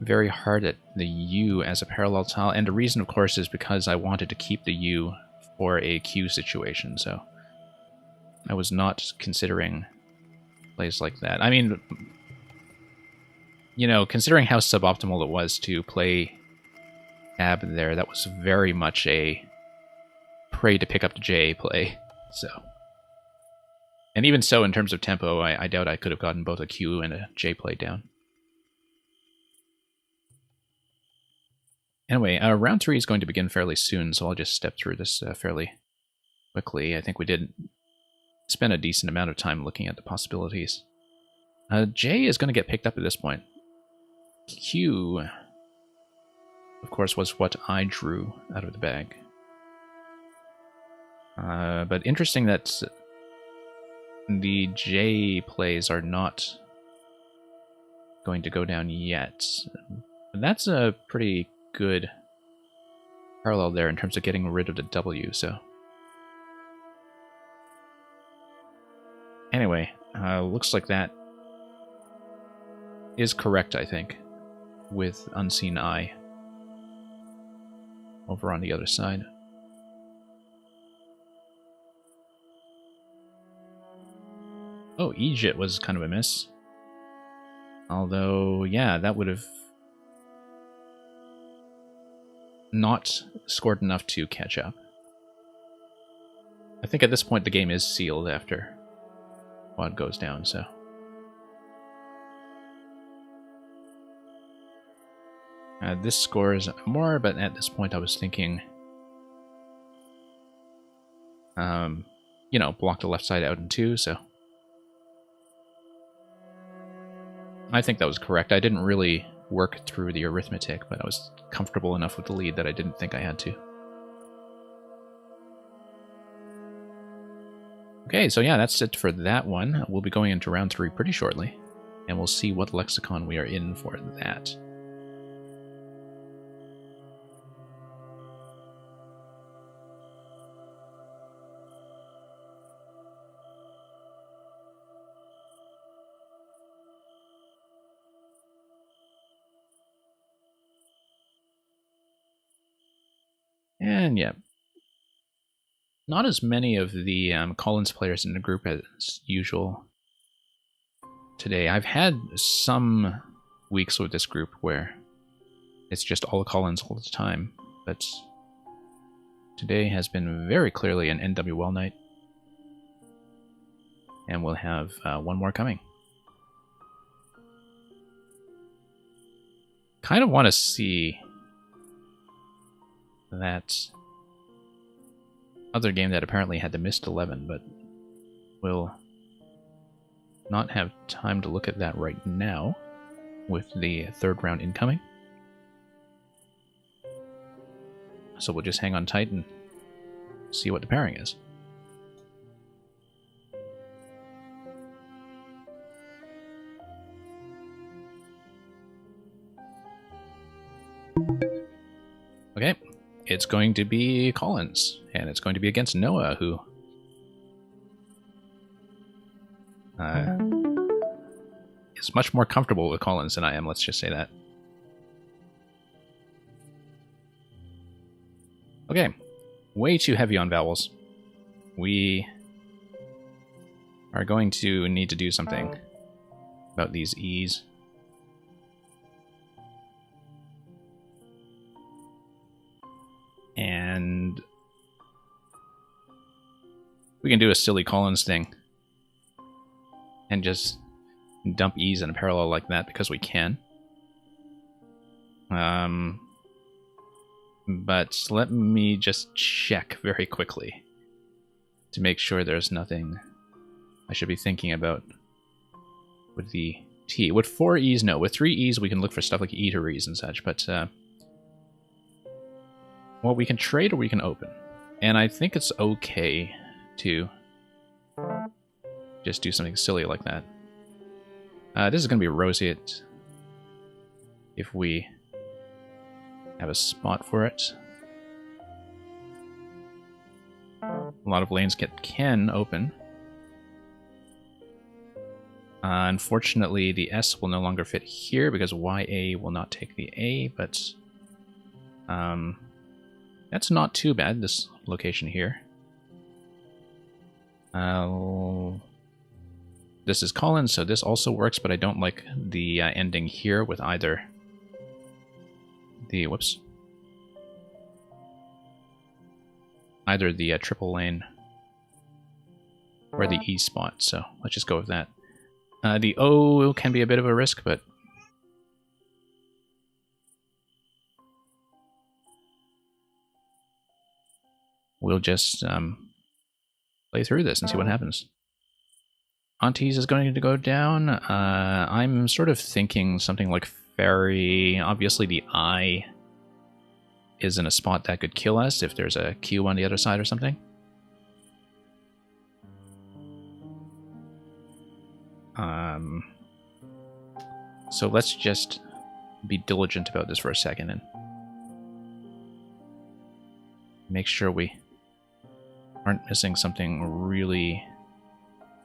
very hard at the U as a parallel tile, and the reason, of course, is because I wanted to keep the U for a Q situation, so I was not considering plays like that. I mean, you know, considering how suboptimal it was to play Ab there, that was very much a pray to pick up the J play, so... and even so, in terms of tempo, I doubt I could have gotten both a Q and a J play down. Anyway, round 3 is going to begin fairly soon, so I'll just step through this fairly quickly. I think we did spend a decent amount of time looking at the possibilities. J is going to get picked up at this point. Q, of course, was what I drew out of the bag. But interesting that the J plays are not going to go down yet. That's a pretty good parallel there in terms of getting rid of the W, so anyway, looks like that is correct, I think, with Unseen Eye over on the other side. Oh, Egypt was kind of a miss. Although, yeah, that would have not scored enough to catch up. I think at this point the game is sealed after Quad goes down, so... this scores more, but at this point I was thinking... you know, block the left side out in two, so... I think that was correct. I didn't really work through the arithmetic, but I was comfortable enough with the lead that I didn't think I had to. Okay, so yeah, that's it for that one. We'll be going into round 3 pretty shortly, and we'll see what lexicon we are in for that. And yeah, not as many of the Collins players in the group as usual today. I've had some weeks with this group where it's just all Collins all the time, but today has been very clearly an NWL night, and we'll have one more coming. Kind of want to see that other game that apparently had the missed 11, but we'll not have time to look at that right now with the third round incoming. So we'll just hang on tight and see what the pairing is. Okay. It's going to be Collins, and it's going to be against Noah, who is much more comfortable with Collins than I am, let's just say that. Okay, way too heavy on vowels. We are going to need to do something about these E's. And we can do a silly Collins thing and just dump E's in a parallel like that because we can. But let me just check very quickly to make sure there's nothing I should be thinking about with the T. With 4 E's, no. With 3 E's, we can look for stuff like eateries and such, but... well, we can trade or we can open. And I think it's okay to just do something silly like that. This is going to be roseate if we have a spot for it. A lot of lanes can open. Unfortunately, the S will no longer fit here because YA will not take the A, but... that's not too bad, this location here. This is Collins, so this also works, but I don't like the ending here with either the... whoops. Either the triple lane or the E spot, so let's just go with that. The O can be a bit of a risk, but... we'll just play through this and see what happens. Aunties is going to go down. I'm sort of thinking something like Fairy. Obviously the I is in a spot that could kill us if there's a Q on the other side or something. So let's just be diligent about this for a second and make sure we aren't missing something really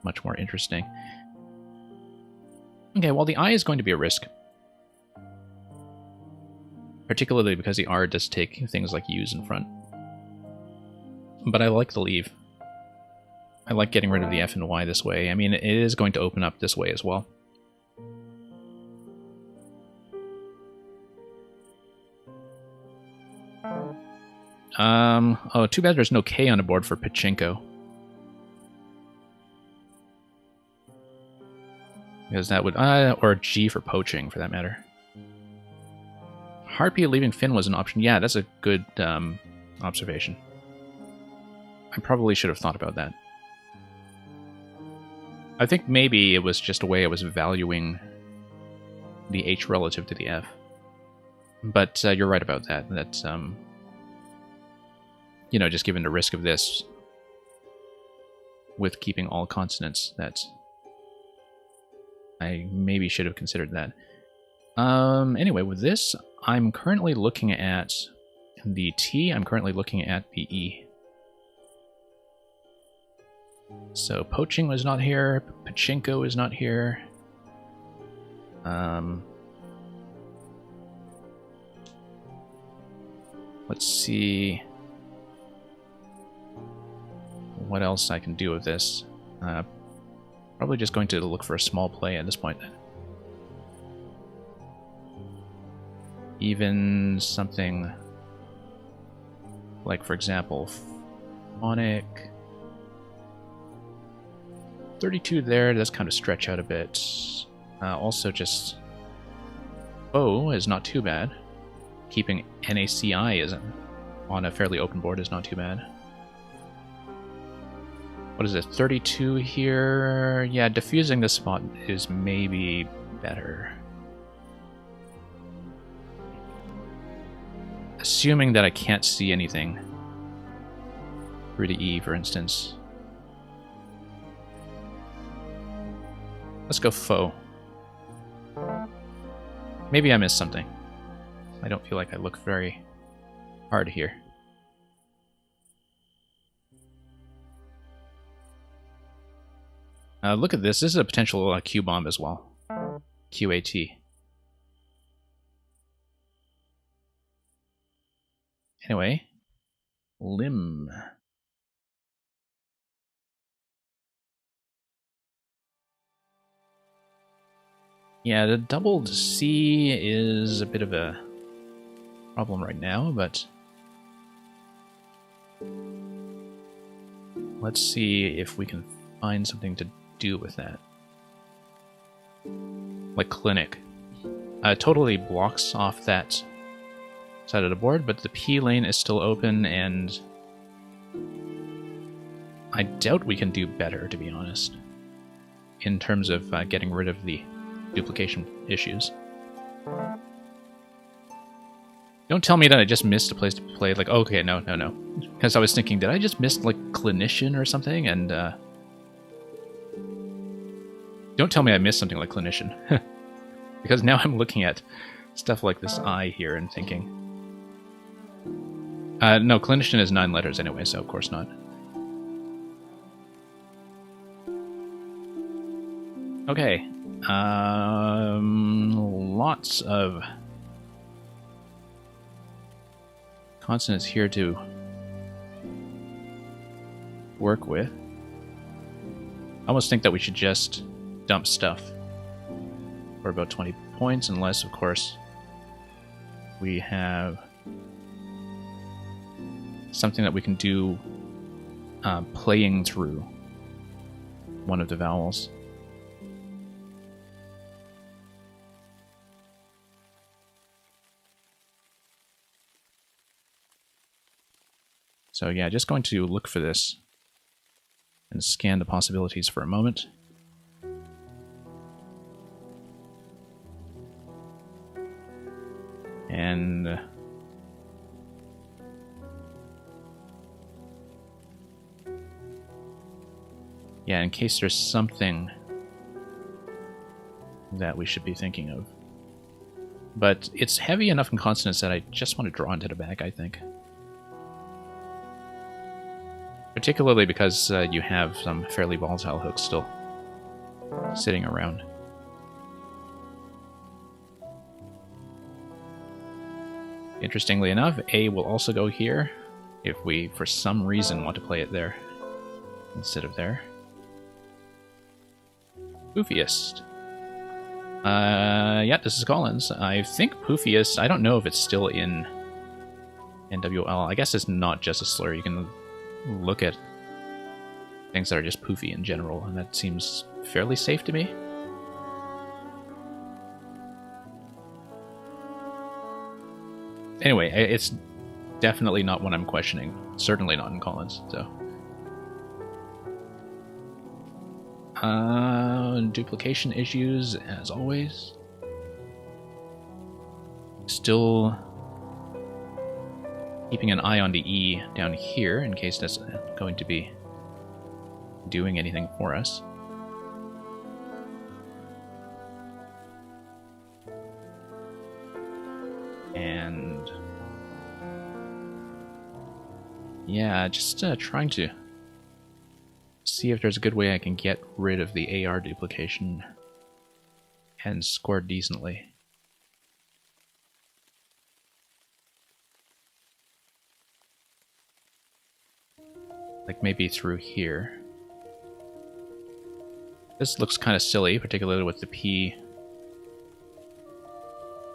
much more interesting. Okay, well, the I is going to be a risk. Particularly because the R does take things like U's in front. But I like the leave. I like getting rid of the F and Y this way. I mean, it is going to open up this way as well. Oh, too bad there's no K on the board for pachinko. Because that would, or G for poaching, for that matter. Harpy leaving Finn was an option. Yeah, that's a good observation. I probably should have thought about that. I think maybe it was just a way I was valuing the H relative to the F. But you're right about that. That's, you know, just given the risk of this with keeping all consonants, that I maybe should have considered that. Anyway, with this, I'm currently looking at the T, I'm currently looking at the E. So poaching was not here, pachinko is not here. Let's see what else I can do with this. Probably just going to look for a small play at this point then. Even something like, for example, phonic. 32 there, does kind of stretch out a bit. Also just O is not too bad. Keeping NACI is on a fairly open board is not too bad. What is it, 32 here? Yeah, diffusing this spot is maybe better. Assuming that I can't see anything through the E, for instance. Let's go faux. Maybe I missed something. I don't feel like I look very hard here. Look at this. This is a potential Q-bomb as well. QAT. Anyway, limb. Yeah, the doubled C is a bit of a problem right now, but let's see if we can find something to do with that. Like clinic. Totally blocks off that side of the board, but the P lane is still open, and I doubt we can do better, to be honest, in terms of getting rid of the duplication issues. Don't tell me that I just missed a place to play, like, okay, no. Because I was thinking, did I just miss, like, clinician or something? And, don't tell me I missed something like clinician. Because now I'm looking at stuff like this I here and thinking. No, clinician is 9 letters anyway, so of course not. Okay. Lots of consonants here to work with. I almost think that we should just dump stuff for about 20 points, unless, of course, we have something that we can do playing through one of the vowels. So yeah, just going to look for this and scan the possibilities for a moment. And yeah, in case there's something that we should be thinking of. But it's heavy enough in consonants that I just want to draw into the back, I think. Particularly because you have some fairly volatile hooks still sitting around. Interestingly enough, A will also go here if we, for some reason, want to play it there instead of there. Poofiest. Yeah, this is Collins. I think Poofiest, I don't know if it's still in NWL. I guess it's not just a slur. You can look at things that are just poofy in general, and that seems fairly safe to me. Anyway, it's definitely not one I'm questioning. Certainly not in Collins, so. Duplication issues, as always. Still keeping an eye on the E down here in case that's going to be doing anything for us. And yeah, just trying to see if there's a good way I can get rid of the AR duplication and score decently. Like maybe through here. This looks kind of silly, particularly with the P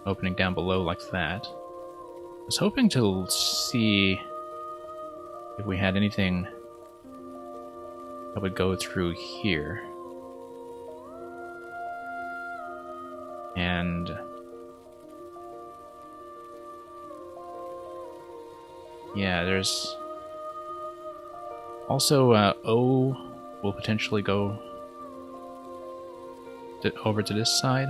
opening down below like that. I was hoping to see if we had anything that would go through here. And yeah, there's also O will potentially go over to this side.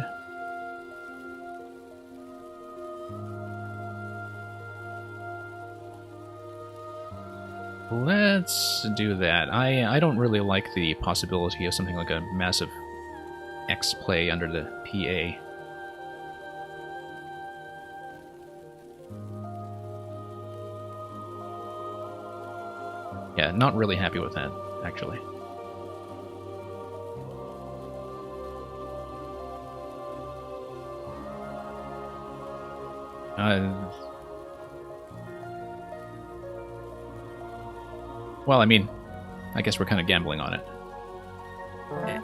Let's do that. I don't really like the possibility of something like a massive X play under the PA. Yeah, not really happy with that, actually. Well, I mean, I guess we're kind of gambling on it.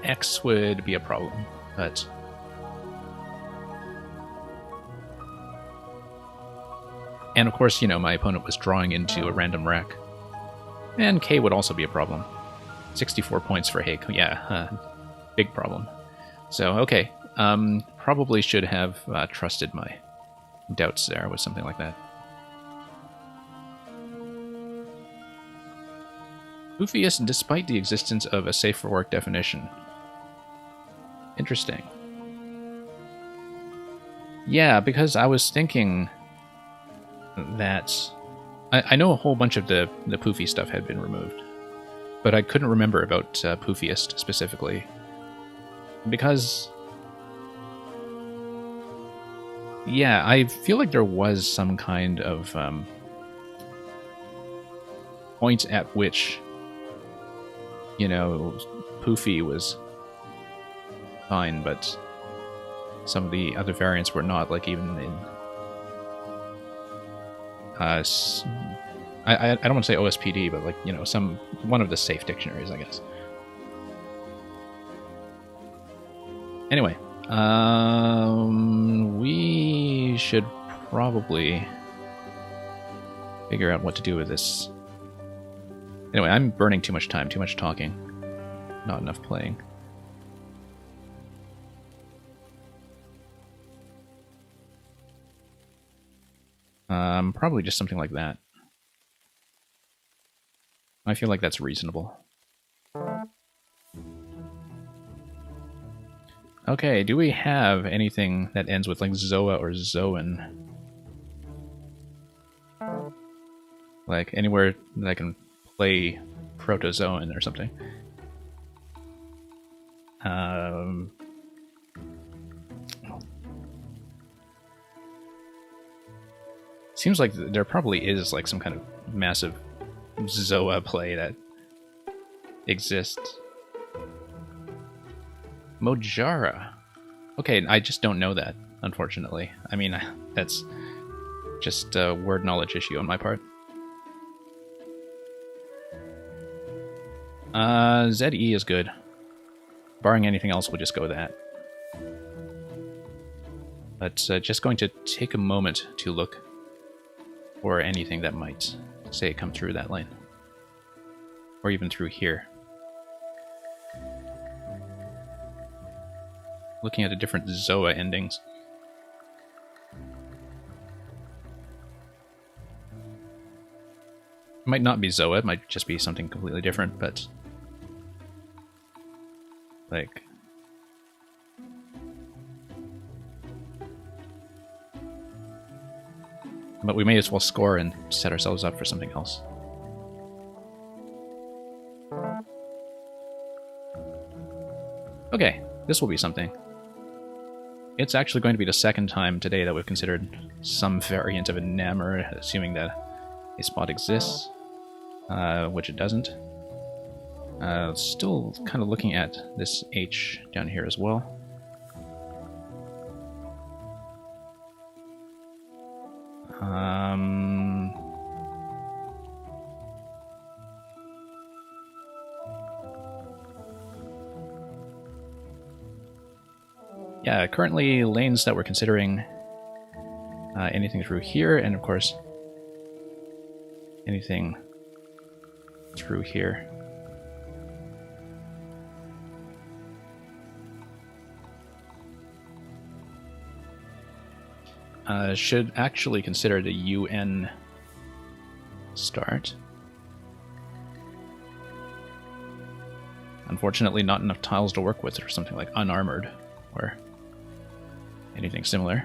X would be a problem, but... And of course, you know, my opponent was drawing into a random wreck. And K would also be a problem. 64 points for Hake. Yeah, big problem. So, okay. Probably should have trusted my doubts there with something like that. Goofiest despite the existence of a safe for work definition. Interesting. Yeah, because I was thinking that... I know a whole bunch of the poofy stuff had been removed, but I couldn't remember about poofiest specifically. Because... yeah, I feel like there was some kind of point at which, you know, poofy was fine, but some of the other variants were not, like even in... I don't want to say OSPD, but like, you know, one of the safe dictionaries, I guess. Anyway, we should probably figure out what to do with this. Anyway, I'm burning too much time, too much talking, not enough playing. Probably just something like that. I feel like that's reasonable. Okay, do we have anything that ends with like Zoa or Zoan? Like anywhere that I can play Protozoan or something. Seems like there probably is like some kind of massive Zoa play that exists. Mojara. Okay, I just don't know that, unfortunately. I mean, that's just a word knowledge issue on my part. ZE is good. Barring anything else, we'll just go with that. But just going to take a moment to look for anything that might, say, come through that lane. Or even through here. Looking at the different Zoa endings. It might not be Zoa, it might just be something completely different, but... like... but we may as well score and set ourselves up for something else. Okay, this will be something. It's actually going to be the second time today that we've considered some variant of a Nammer, assuming that a spot exists, which it doesn't. Still kind of looking at this H down here as well. Yeah, currently lanes that we're considering, anything through here, and of course anything through here. Should actually consider the UN start. Unfortunately, not enough tiles to work with for something like unarmored or anything similar.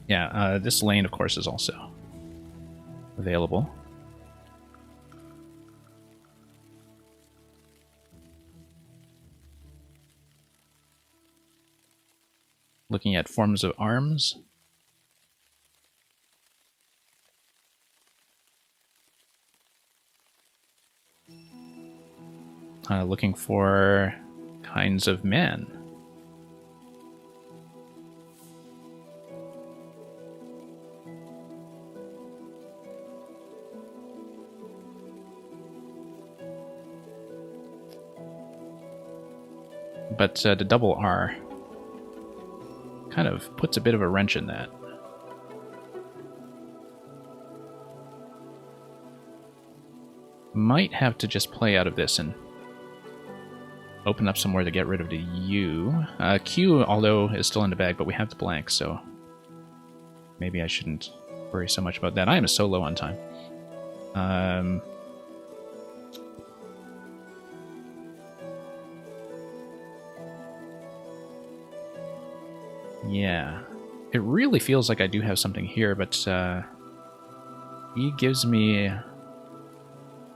Yeah, this lane, of course, is also available. Looking at forms of arms. Looking for kinds of men. But the double R kind of puts a bit of a wrench in that. Might have to just play out of this and open up somewhere to get rid of the U. Q, although, is still in the bag, but we have the blank, so maybe I shouldn't worry so much about that. I am so low on time. Yeah. It really feels like I do have something here, but he gives me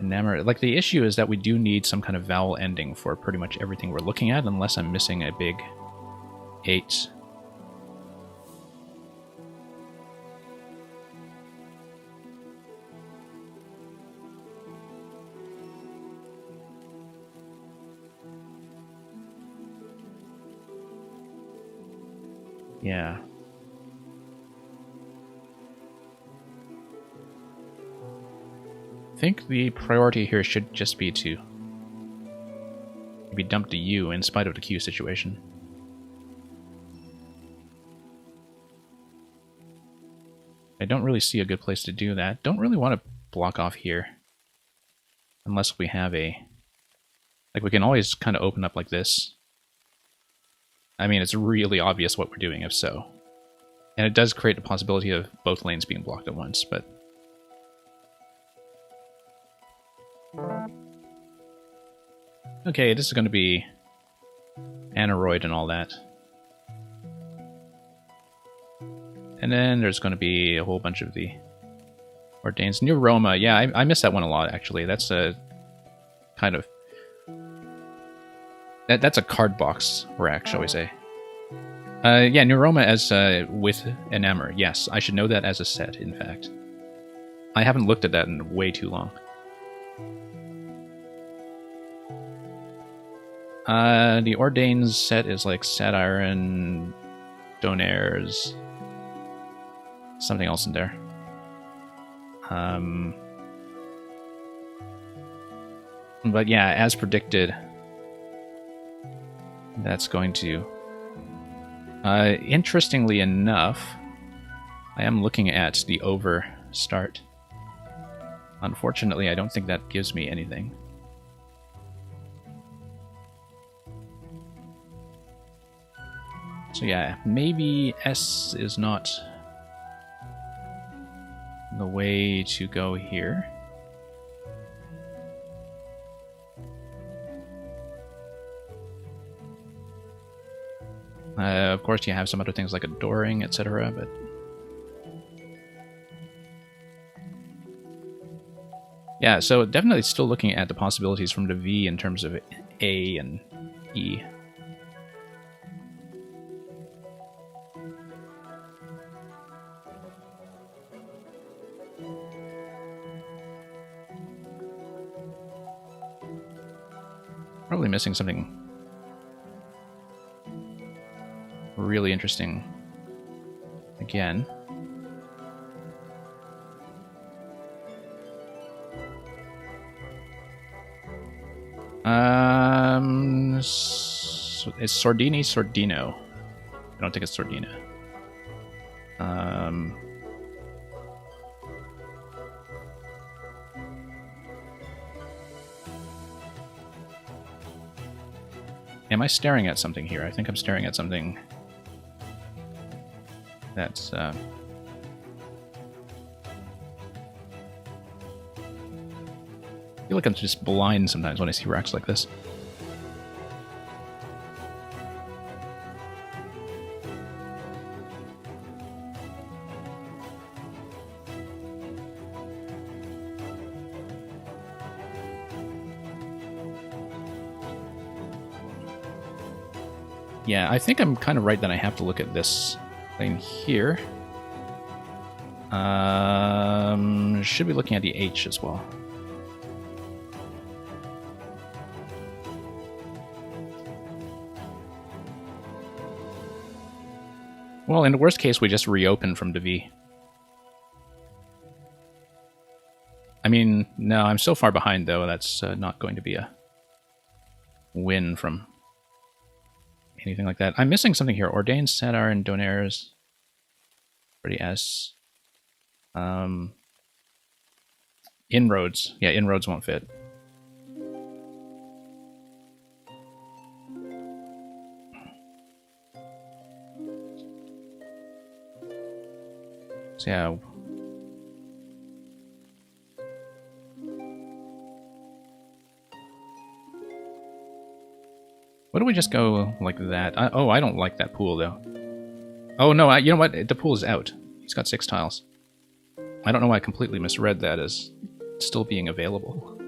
Nammer. Like, the issue is that we do need some kind of vowel ending for pretty much everything we're looking at, unless I'm missing a big 8. Yeah. I think the priority here should just be to maybe dump the U in spite of the Q situation. I don't really see a good place to do that. Don't really want to block off here. Unless we have a... like, we can always kind of open up like this. I mean, it's really obvious what we're doing if so. And it does create the possibility of both lanes being blocked at once, but... okay, this is going to be aneroid and all that. And then there's going to be a whole bunch of the ordains. New Roma, yeah, I miss that one a lot, actually. That's a kind of... that's a card box rack, shall we say. Yeah, Neuroma as with Enamour. Yes, I should know that as a set, in fact. I haven't looked at that in way too long. The Ordain's set is like Satiren, Donairs, something else in there. But yeah, as predicted, that's going to... interestingly enough, I am looking at the over start. Unfortunately, I don't think that gives me anything. So yeah, maybe S is not the way to go here. Of course, you have some other things like Adoring, etc., but... Yeah, so definitely still looking at the possibilities from the V in terms of A and E. Probably missing something really interesting again. It's Sordini Sordino. I don't think it's Sordina. Am I staring at something here? I think I'm staring at something that's... I feel like I'm just blind sometimes when I see rocks like this. Yeah, I think I'm kind of right that I have to look at this thing here. Should be looking at the H as well. Well, in the worst case, we just reopen from the V. I mean, no, I'm so far behind, though, that's not going to be a win from anything like that. I'm missing something here. Ordained, Satiren, Donairs. Pretty S. Inroads. Yeah, Inroads won't fit. So yeah. What do we just go like that? Oh, I don't like that pool, though. Oh, no, you know what? The pool is out. He's got 6 tiles. I don't know why I completely misread that as still being available.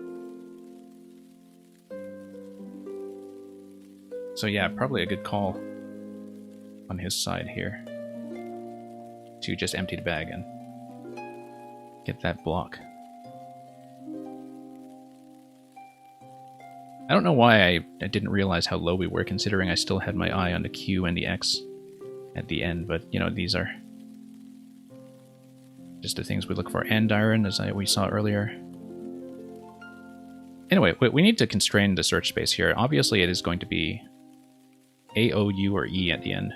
So yeah, probably a good call on his side here to just empty the bag and get that block. I don't know why I didn't realize how low we were, considering I still had my eye on the Q and the X at the end, but, you know, these are just the things we look for. Andiron, as we saw earlier. Anyway, we need to constrain the search space here. Obviously, it is going to be A, O, U, or E at the end.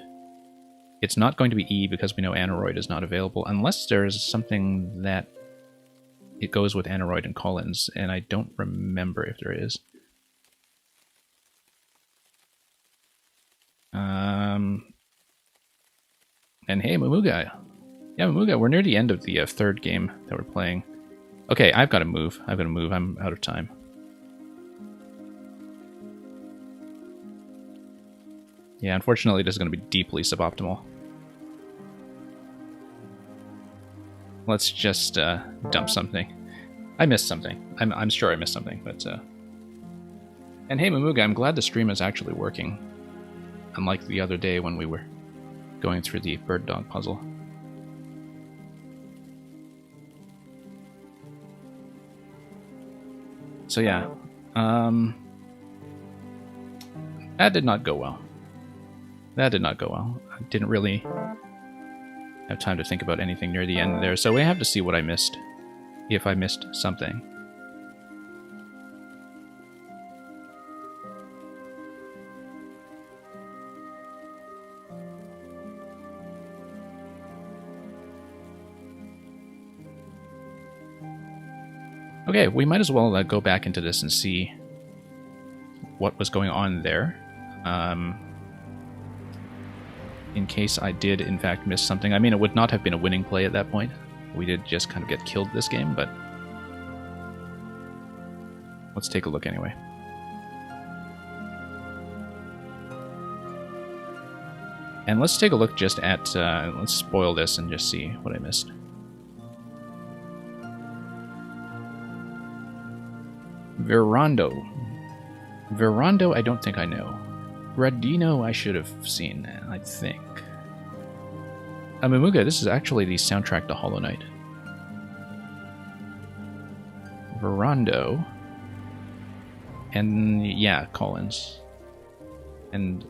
It's not going to be E because we know Aneroid is not available, unless there's something that it goes with Aneroid and Collins, and I don't remember if there is. And hey, Mamuga. Yeah, Mamuga, we're near the end of the 3rd game that we're playing. Okay, I've got to move. I'm out of time. Yeah, unfortunately, this is going to be deeply suboptimal. Let's just dump something. I missed something. I'm sure I missed something, but... And hey, Mamuga, I'm glad the stream is actually working. Unlike the other day when we were going through the bird dog puzzle. So yeah, that did not go well. That did not go well. I didn't really have time to think about anything near the end there, so we have to see what I missed, if I missed something. Okay, we might as well go back into this and see what was going on there. In case I did, in fact, miss something. I mean, it would not have been a winning play at that point. We did just kind of get killed this game, but let's take a look anyway. And let's take a look just at, let's spoil this and just see what I missed. Verondo. Verondo, I don't think I know. Gradino, I should have seen, I think. Amamuga, this is actually the soundtrack to Hollow Knight. Verondo. And, yeah, Collins. And,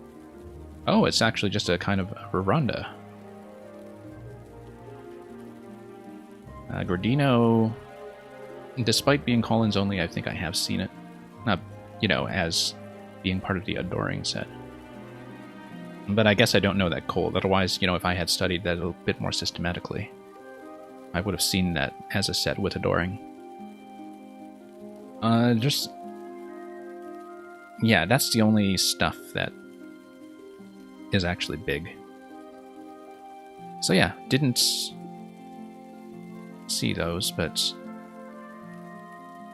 oh, it's actually just a kind of Veronda. Gradino, despite being Collins only, I think I have seen it. Not, you know, as being part of the Adoring set. But I guess I don't know that cold. Otherwise, you know, if I had studied that a bit more systematically, I would have seen that as a set with Adoring. Yeah, that's the only stuff that is actually big. So yeah, didn't see those, but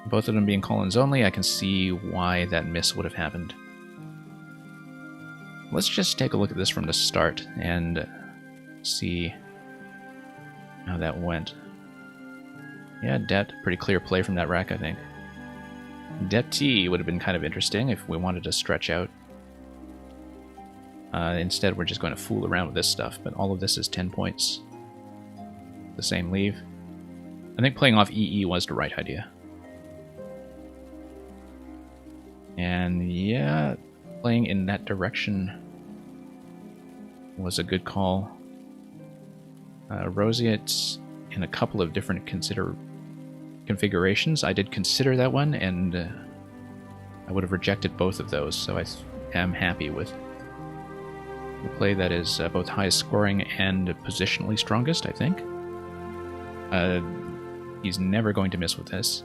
both of them being Collins only, I can see why that miss would have happened. Let's just take a look at this from the start and see how that went. Yeah, Det, pretty clear play from that rack, I think. Det T would have been kind of interesting if we wanted to stretch out. Instead, we're just going to fool around with this stuff, but all of this is 10 points. The same leave. I think playing off EE was the right idea. And yeah, playing in that direction was a good call. Roseate in a couple of different configurations. I did consider that one, and I would have rejected both of those, so I am happy with the play that is both highest scoring and positionally strongest, I think. He's never going to miss with this.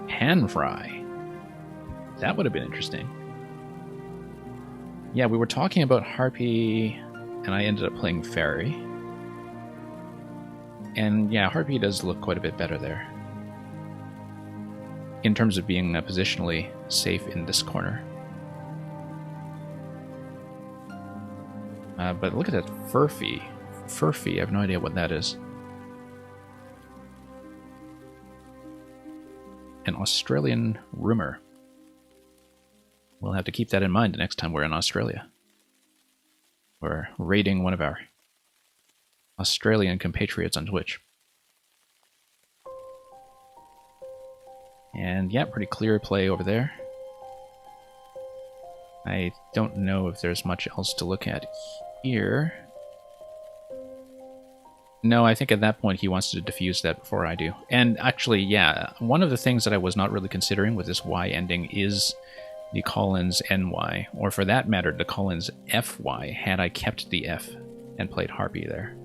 Pan fry. That would have been interesting. Yeah, we were talking about Harpy, and I ended up playing Fairy. And yeah, Harpy does look quite a bit better there, in terms of being positionally safe in this corner. But look at that Furphy. Furphy, I have no idea what that is. An Australian rumor. We'll have to keep that in mind the next time we're in Australia. We're raiding one of our Australian compatriots on Twitch. And yeah, pretty clear play over there. I don't know if there's much else to look at here. No, I think at that point he wants to diffuse that before I do. And actually, yeah, one of the things that I was not really considering with this Y ending is the Collins NY, or for that matter, the Collins FY, had I kept the F and played Harpy there.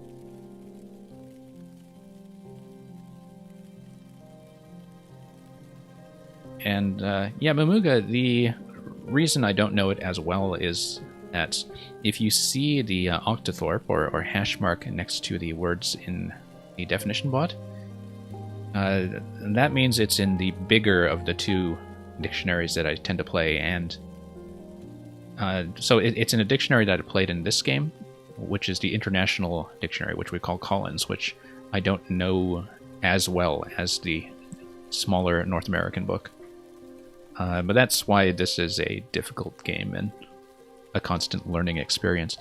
And yeah, Mamuga, the reason I don't know it as well is that if you see the octothorpe or hash mark next to the words in the definition bot, that means it's in the bigger of the two dictionaries that I tend to play, and so it's in a dictionary that I played in this game, which is the International Dictionary, which we call Collins, which I don't know as well as the smaller North American book. But that's why this is a difficult game, and a constant learning experience.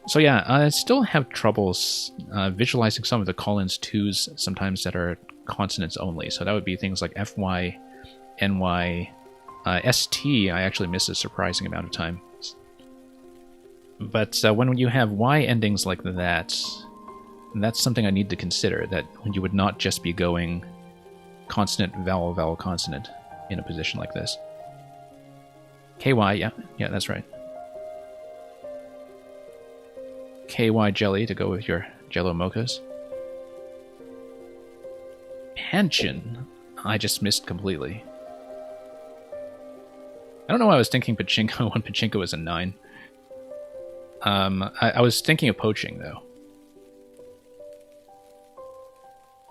So yeah, I still have troubles visualizing some of the call-ins twos sometimes that are consonants only. So that would be things like FY, NY, ST. I actually miss a surprising amount of time. But when you have Y endings like that, that's something I need to consider, that you would not just be going consonant, vowel, vowel, consonant in a position like this. KY, yeah, that's right. KY jelly to go with your jello mochas. Pension, I just missed completely. I don't know why I was thinking pachinko when pachinko was a 9. I was thinking of poaching, though.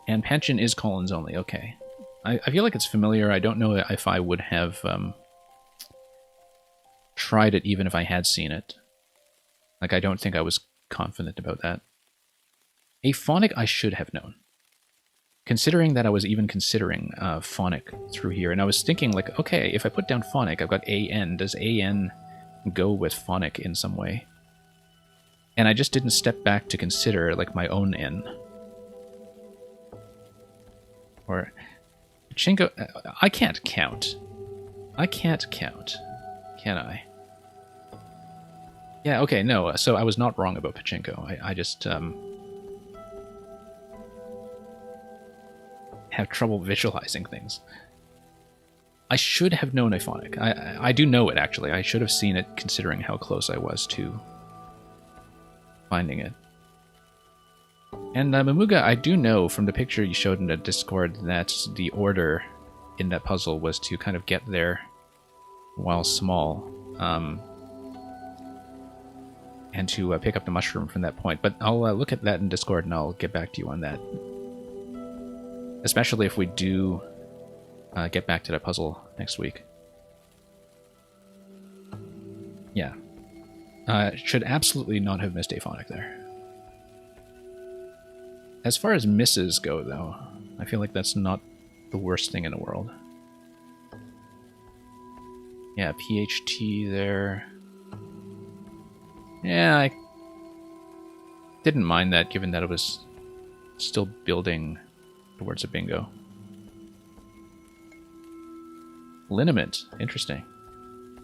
And pension is colons only, okay. I feel like it's familiar. I don't know if I would have tried it even if I had seen it. Like, I don't think I was confident about that. Aphonic I should have known. Considering that I was even considering phonic through here, and I was thinking, like, okay, if I put down phonic, I've got AN. Does AN go with phonic in some way? And I just didn't step back to consider, like, my own N. Or... Pachinko... I can't count. I can't count. Can I? Yeah, okay, no, so I was not wrong about pachinko. I just, have trouble visualizing things. I should have known aphonic. I do know it, actually. I should have seen it, considering how close I was to finding it. And Mamuga, I do know from the picture you showed in the Discord that the order in that puzzle was to kind of get there while small, and to pick up the mushroom from that point. But I'll look at that in Discord and I'll get back to you on that. Especially if we do get back to that puzzle next week. Yeah. Should absolutely not have missed aphonic there. As far as misses go, though, I feel like that's not the worst thing in the world. Yeah, PHT there. Yeah, I didn't mind that, given that it was still building towards a bingo. Liniment, interesting.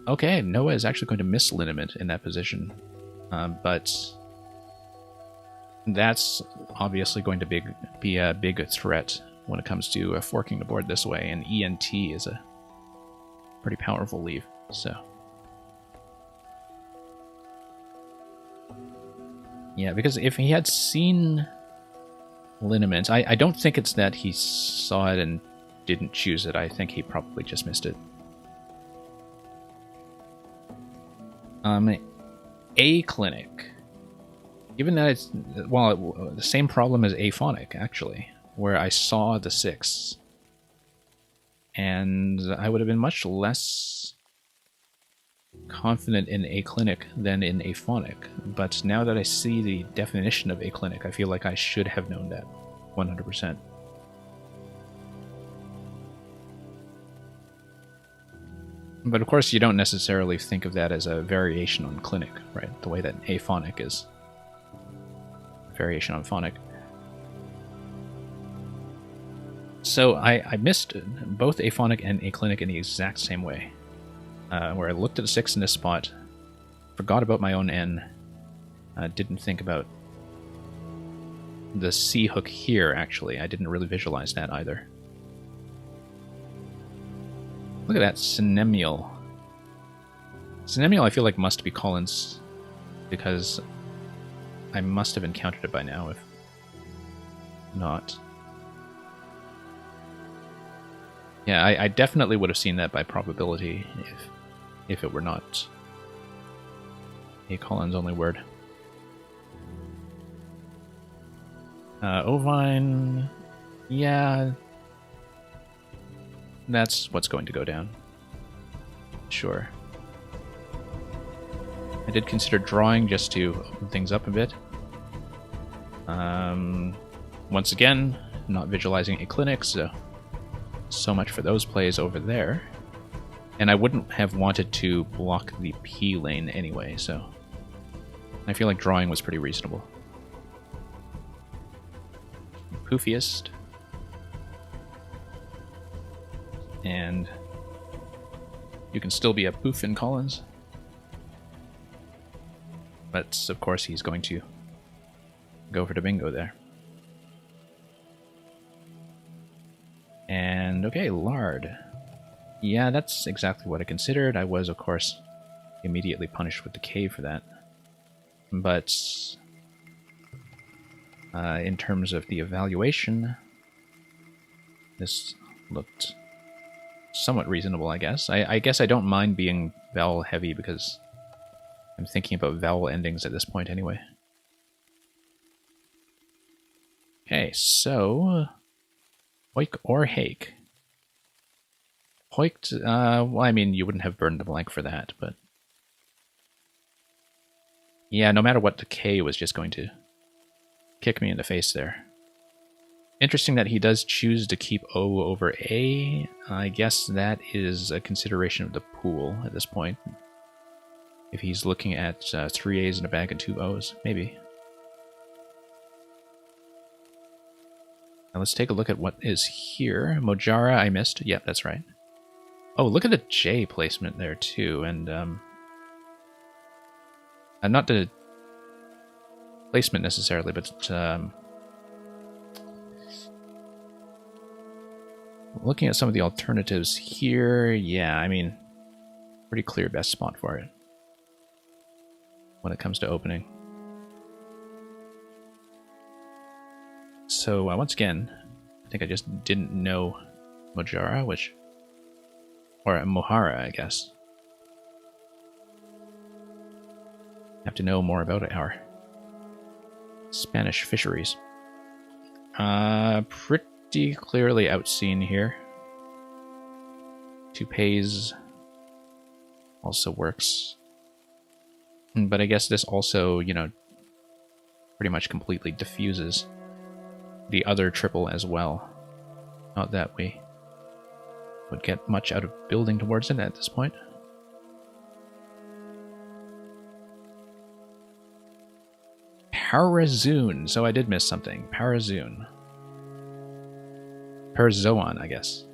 Okay, Noah is actually going to miss liniment in that position, but that's obviously going to be a big threat when it comes to forking the board this way, and ENT is a pretty powerful leave, so... Yeah, because if he had seen liniment, I don't think it's that he saw it and didn't choose it. I think he probably just missed it. A clinic. Given that it's, well, the same problem as aphonic, actually, where I saw the 6. And I would have been much less confident in a clinic than in aphonic, but now that I see the definition of a clinic, I feel like I should have known that 100%. But of course, you don't necessarily think of that as a variation on clinic, right? The way that aphonic is a variation on phonic. So I missed both aphonic and aclinic in the exact same way. Where I looked at a 6 in this spot, forgot about my own N, didn't think about the C hook here, actually. I didn't really visualize that either. Look at that, synemial. Synemial I feel like must be Collins, because I must have encountered it by now, if not. Yeah, I definitely would have seen that by probability if it were not a Collins only word. Ovine, yeah, that's what's going to go down. Sure. I did consider drawing just to open things up a bit. Once again, not visualizing a clinic, so much for those plays over there. And I wouldn't have wanted to block the P lane anyway, so I feel like drawing was pretty reasonable. Poofiest. And you can still be a poof in Collins. But, of course, he's going to go for the bingo there. And, okay, Lard. Yeah, that's exactly what I considered. I was, of course, immediately punished with the K for that. But in terms of the evaluation, this looked somewhat reasonable, I guess. I guess I don't mind being vowel heavy because I'm thinking about vowel endings at this point anyway. Okay, so Hoik or Hake? Hoiked, well, I mean, you wouldn't have burned the blank for that, but yeah, no matter what, the K was just going to kick me in the face there. Interesting that he does choose to keep O over A. I guess that is a consideration of the pool at this point. If he's looking at 3 A's in a bag and 2 O's, maybe. Now let's take a look at what is here. Mojara I missed. Yep, that's right. Oh, look at the J placement there too, and not the placement necessarily, but looking at some of the alternatives here, yeah, I mean, pretty clear best spot for it when it comes to opening. So once again, I think I just didn't know Mojara, or Mohara, I guess. Have to know more about our Spanish fisheries. Pretty clearly outseen here. Toupees also works. But I guess this also, you know, pretty much completely diffuses the other triple as well. Not that we would get much out of building towards it at this point. Parazoon. So I did miss something. Parazoon. Parazoon, I guess.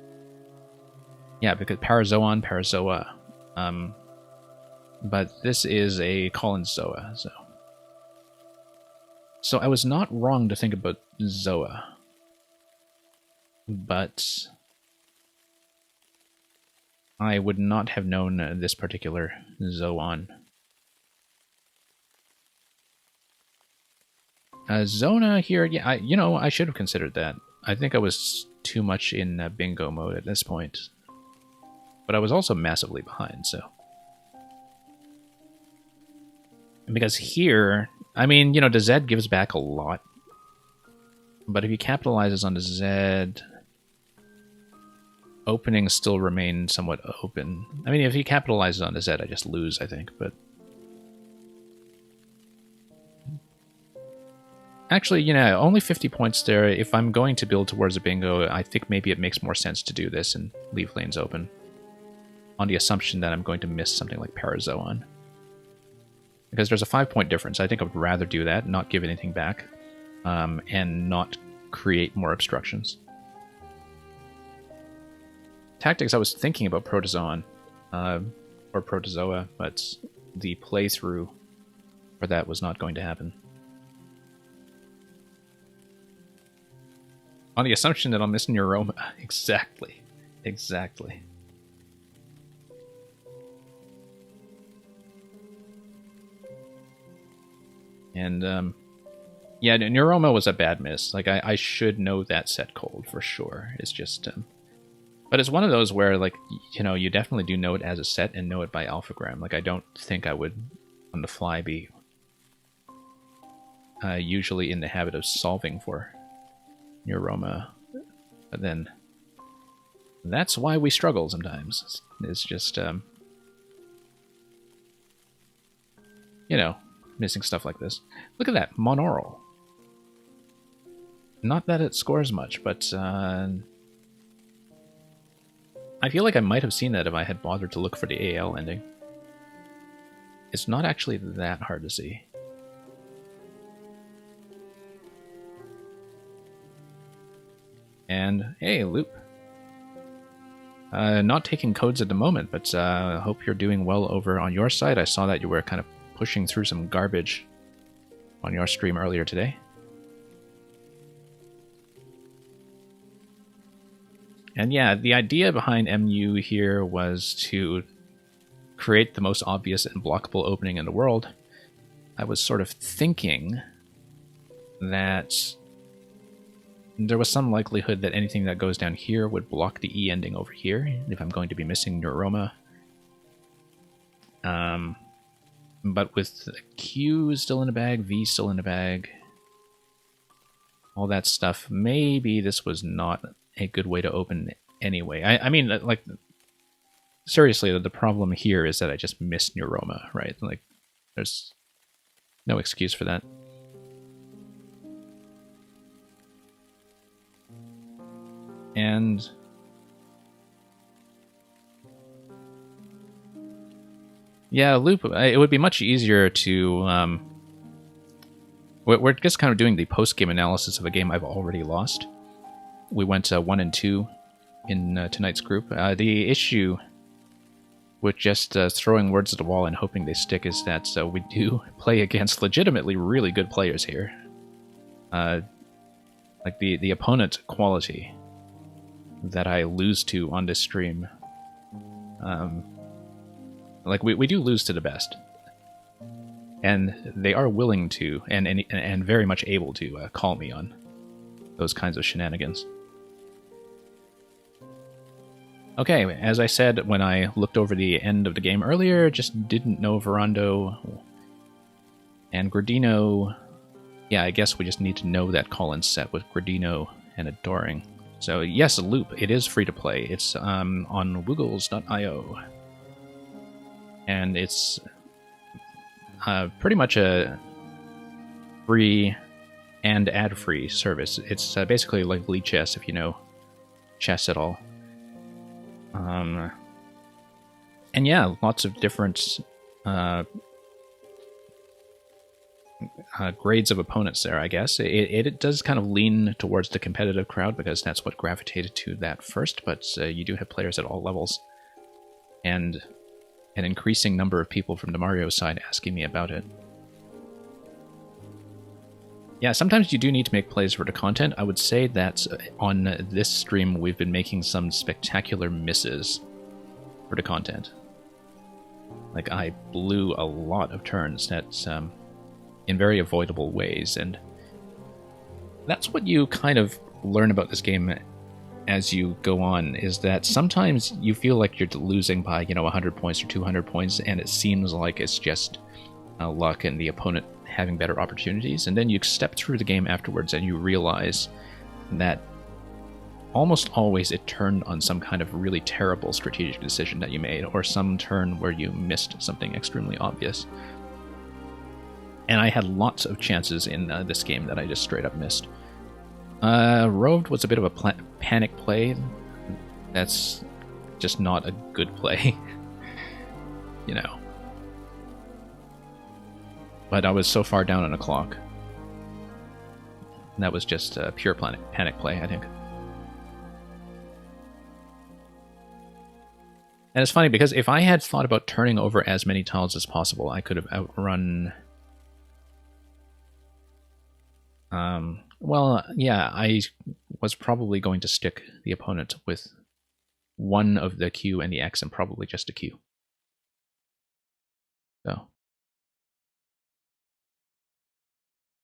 Yeah, because Parazoon, Parazoa. But this is a Collins Zoa, so. So I was not wrong to think about Zoa. But I would not have known this particular Zoan. Zona here, yeah, I should have considered that. I think I was too much in bingo mode at this point. But I was also massively behind, so. Because here, I mean, the Z gives back a lot. But if he capitalizes on the Z, openings still remain somewhat open. I mean, if he capitalizes on the Z, I just lose, I think, but... Actually, only 50 points there. If I'm going to build towards a bingo, I think maybe it makes more sense to do this and leave lanes open. On the assumption that I'm going to miss something like Parazoon. Because there's a 5-point difference. I think I would rather do that, not give anything back, and not create more obstructions. Tactics, I was thinking about Protozoan, or Protozoa, but the playthrough for that was not going to happen. On the assumption that I'm missing Neuroma. Exactly. Exactly. And, yeah, Neuroma was a bad miss. Like, I should know that set cold for sure. It's just, but it's one of those where, like, you definitely do know it as a set and know it by alphagram. Like, I don't think I would, on the fly, be usually in the habit of solving for Neuroma. But then, that's why we struggle sometimes. It's just, missing stuff like this. Look at that, Monaural. Not that it scores much, but I I feel like I might have seen that if I had bothered to look for the AL ending. It's not actually that hard to see. And hey, Loop. Not taking codes at the moment, but hope you're doing well over on your side. I saw that you were kind of pushing through some garbage on your stream earlier today. And yeah, the idea behind MU here was to create the most obvious and blockable opening in the world. I was sort of thinking that there was some likelihood that anything that goes down here would block the E ending over here, if I'm going to be missing Neuroma. But with Q still in the bag, V still in the bag, all that stuff, maybe this was not a good way to open anyway. I mean, like, seriously, the problem here is that I just missed Neuroma, right? Like, there's no excuse for that. And yeah, Loop, it would be much easier to... we're just kind of doing the post-game analysis of a game I've already lost. We went 1 and 2 in tonight's group. The issue with just throwing words at the wall and hoping they stick is that we do play against legitimately really good players here. Like the opponent quality that I lose to on this stream. Like, we do lose to the best. And they are willing to, and very much able to, call me on those kinds of shenanigans. Okay, as I said when I looked over the end of the game earlier, just didn't know Verando and Gradino. Yeah, I guess we just need to know that call-in set with Gradino and Adoring. So yes, Loop, it is free to play. It's on woogles.io. And it's pretty much a free and ad-free service. It's basically like Lead Chess, if you know chess at all. And yeah, lots of different grades of opponents there, I guess. It does kind of lean towards the competitive crowd because that's what gravitated to that first, but you do have players at all levels. And an increasing number of people from the Mario side asking me about it. Yeah, sometimes you do need to make plays for the content. I would say that on this stream we've been making some spectacular misses for the content. Like, I blew a lot of turns that's in very avoidable ways, and that's what you kind of learn about this game as you go on, is that sometimes you feel like you're losing by, 100 points or 200 points, and it seems like it's just luck and the opponent having better opportunities, and then you step through the game afterwards and you realize that almost always it turned on some kind of really terrible strategic decision that you made, or some turn where you missed something extremely obvious. And I had lots of chances in this game that I just straight up missed. Roved was a bit of a panic play. That's just not a good play. But I was so far down on the clock. That was just a pure panic play, I think. And it's funny because if I had thought about turning over as many tiles as possible, I could have outrun... well, yeah, I was probably going to stick the opponent with one of the Q and the X and probably just a Q. So.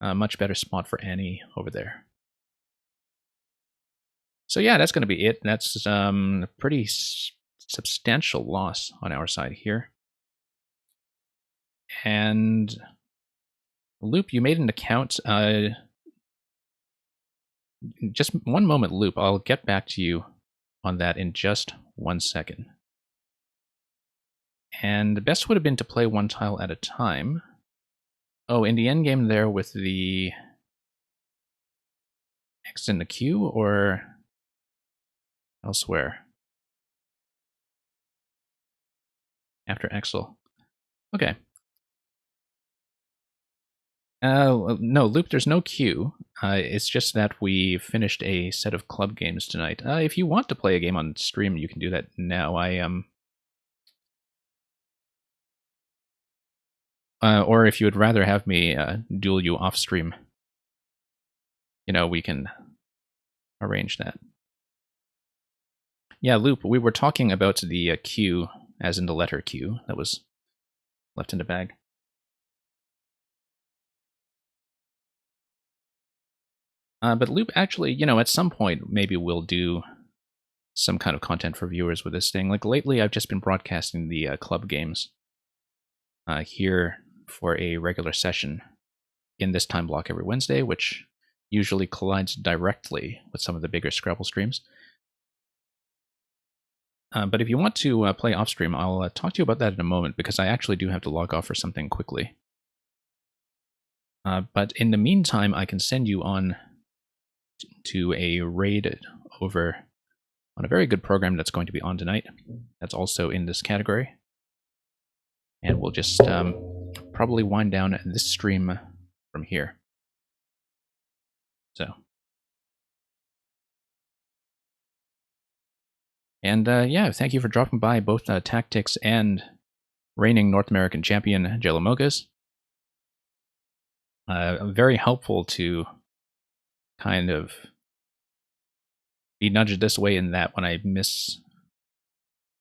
Much better spot for Annie over there. So yeah, that's going to be it. That's a pretty substantial loss on our side here. And Loop, you made an account. Just one moment, Loop. I'll get back to you on that in just 1 second. And the best would have been to play one tile at a time. Oh, in the endgame there with the X and the Q, or elsewhere? after Exel. Okay. No, Loop, there's no queue. It's just that we finished a set of club games tonight. If you want to play a game on stream, you can do that now. Or if you would rather have me duel you off stream, we can arrange that. Yeah, Loop, we were talking about the Q, as in the letter Q, that was left in the bag. But Loop, actually, at some point, maybe we'll do some kind of content for viewers with this thing. Like, lately, I've just been broadcasting the club games here for a regular session in this time block every Wednesday, which usually collides directly with some of the bigger Scrabble streams. But if you want to play off stream, I'll talk to you about that in a moment, because I actually do have to log off for something quickly. But in the meantime, I can send you on to a raid over on a very good program that's going to be on tonight. That's also in this category. And we'll just probably wind down this stream from here. So. And yeah, thank you for dropping by, both Tactics and reigning North American champion Jelamogas. Very helpful to kind of be nudged this way and that when I miss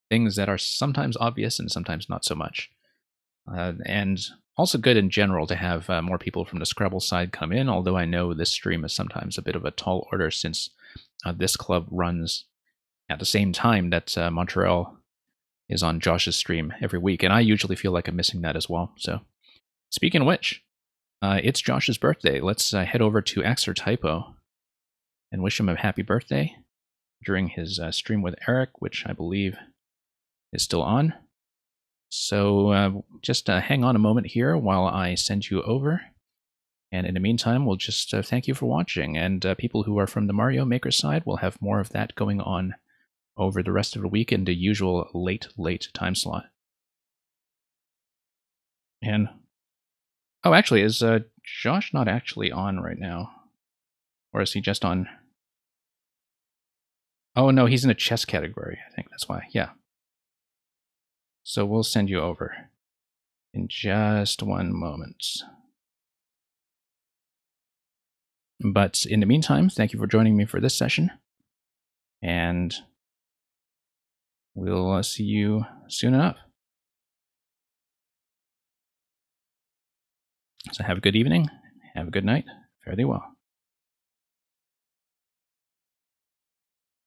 things that are sometimes obvious and sometimes not so much. And also good in general to have more people from the Scrabble side come in, although I know this stream is sometimes a bit of a tall order, since this club runs at the same time that Montreal is on Josh's stream every week, and I usually feel like I'm missing that as well. So, speaking of which, it's Josh's birthday. Let's head over to Axer Typo and wish him a happy birthday during his stream with Eric, which I believe is still on. So just hang on a moment here while I send you over. And in the meantime, we'll just thank you for watching. And people who are from the Mario Maker side will have more of that going on over the rest of the week in the usual late time slot. And oh, actually, is Josh not actually on right now? Or is he just on? Oh, no, he's in a chess category. I think that's why. Yeah. So we'll send you over in just one moment. But in the meantime, thank you for joining me for this session. And we'll see you soon enough. So have a good evening. Have a good night. Fare thee well.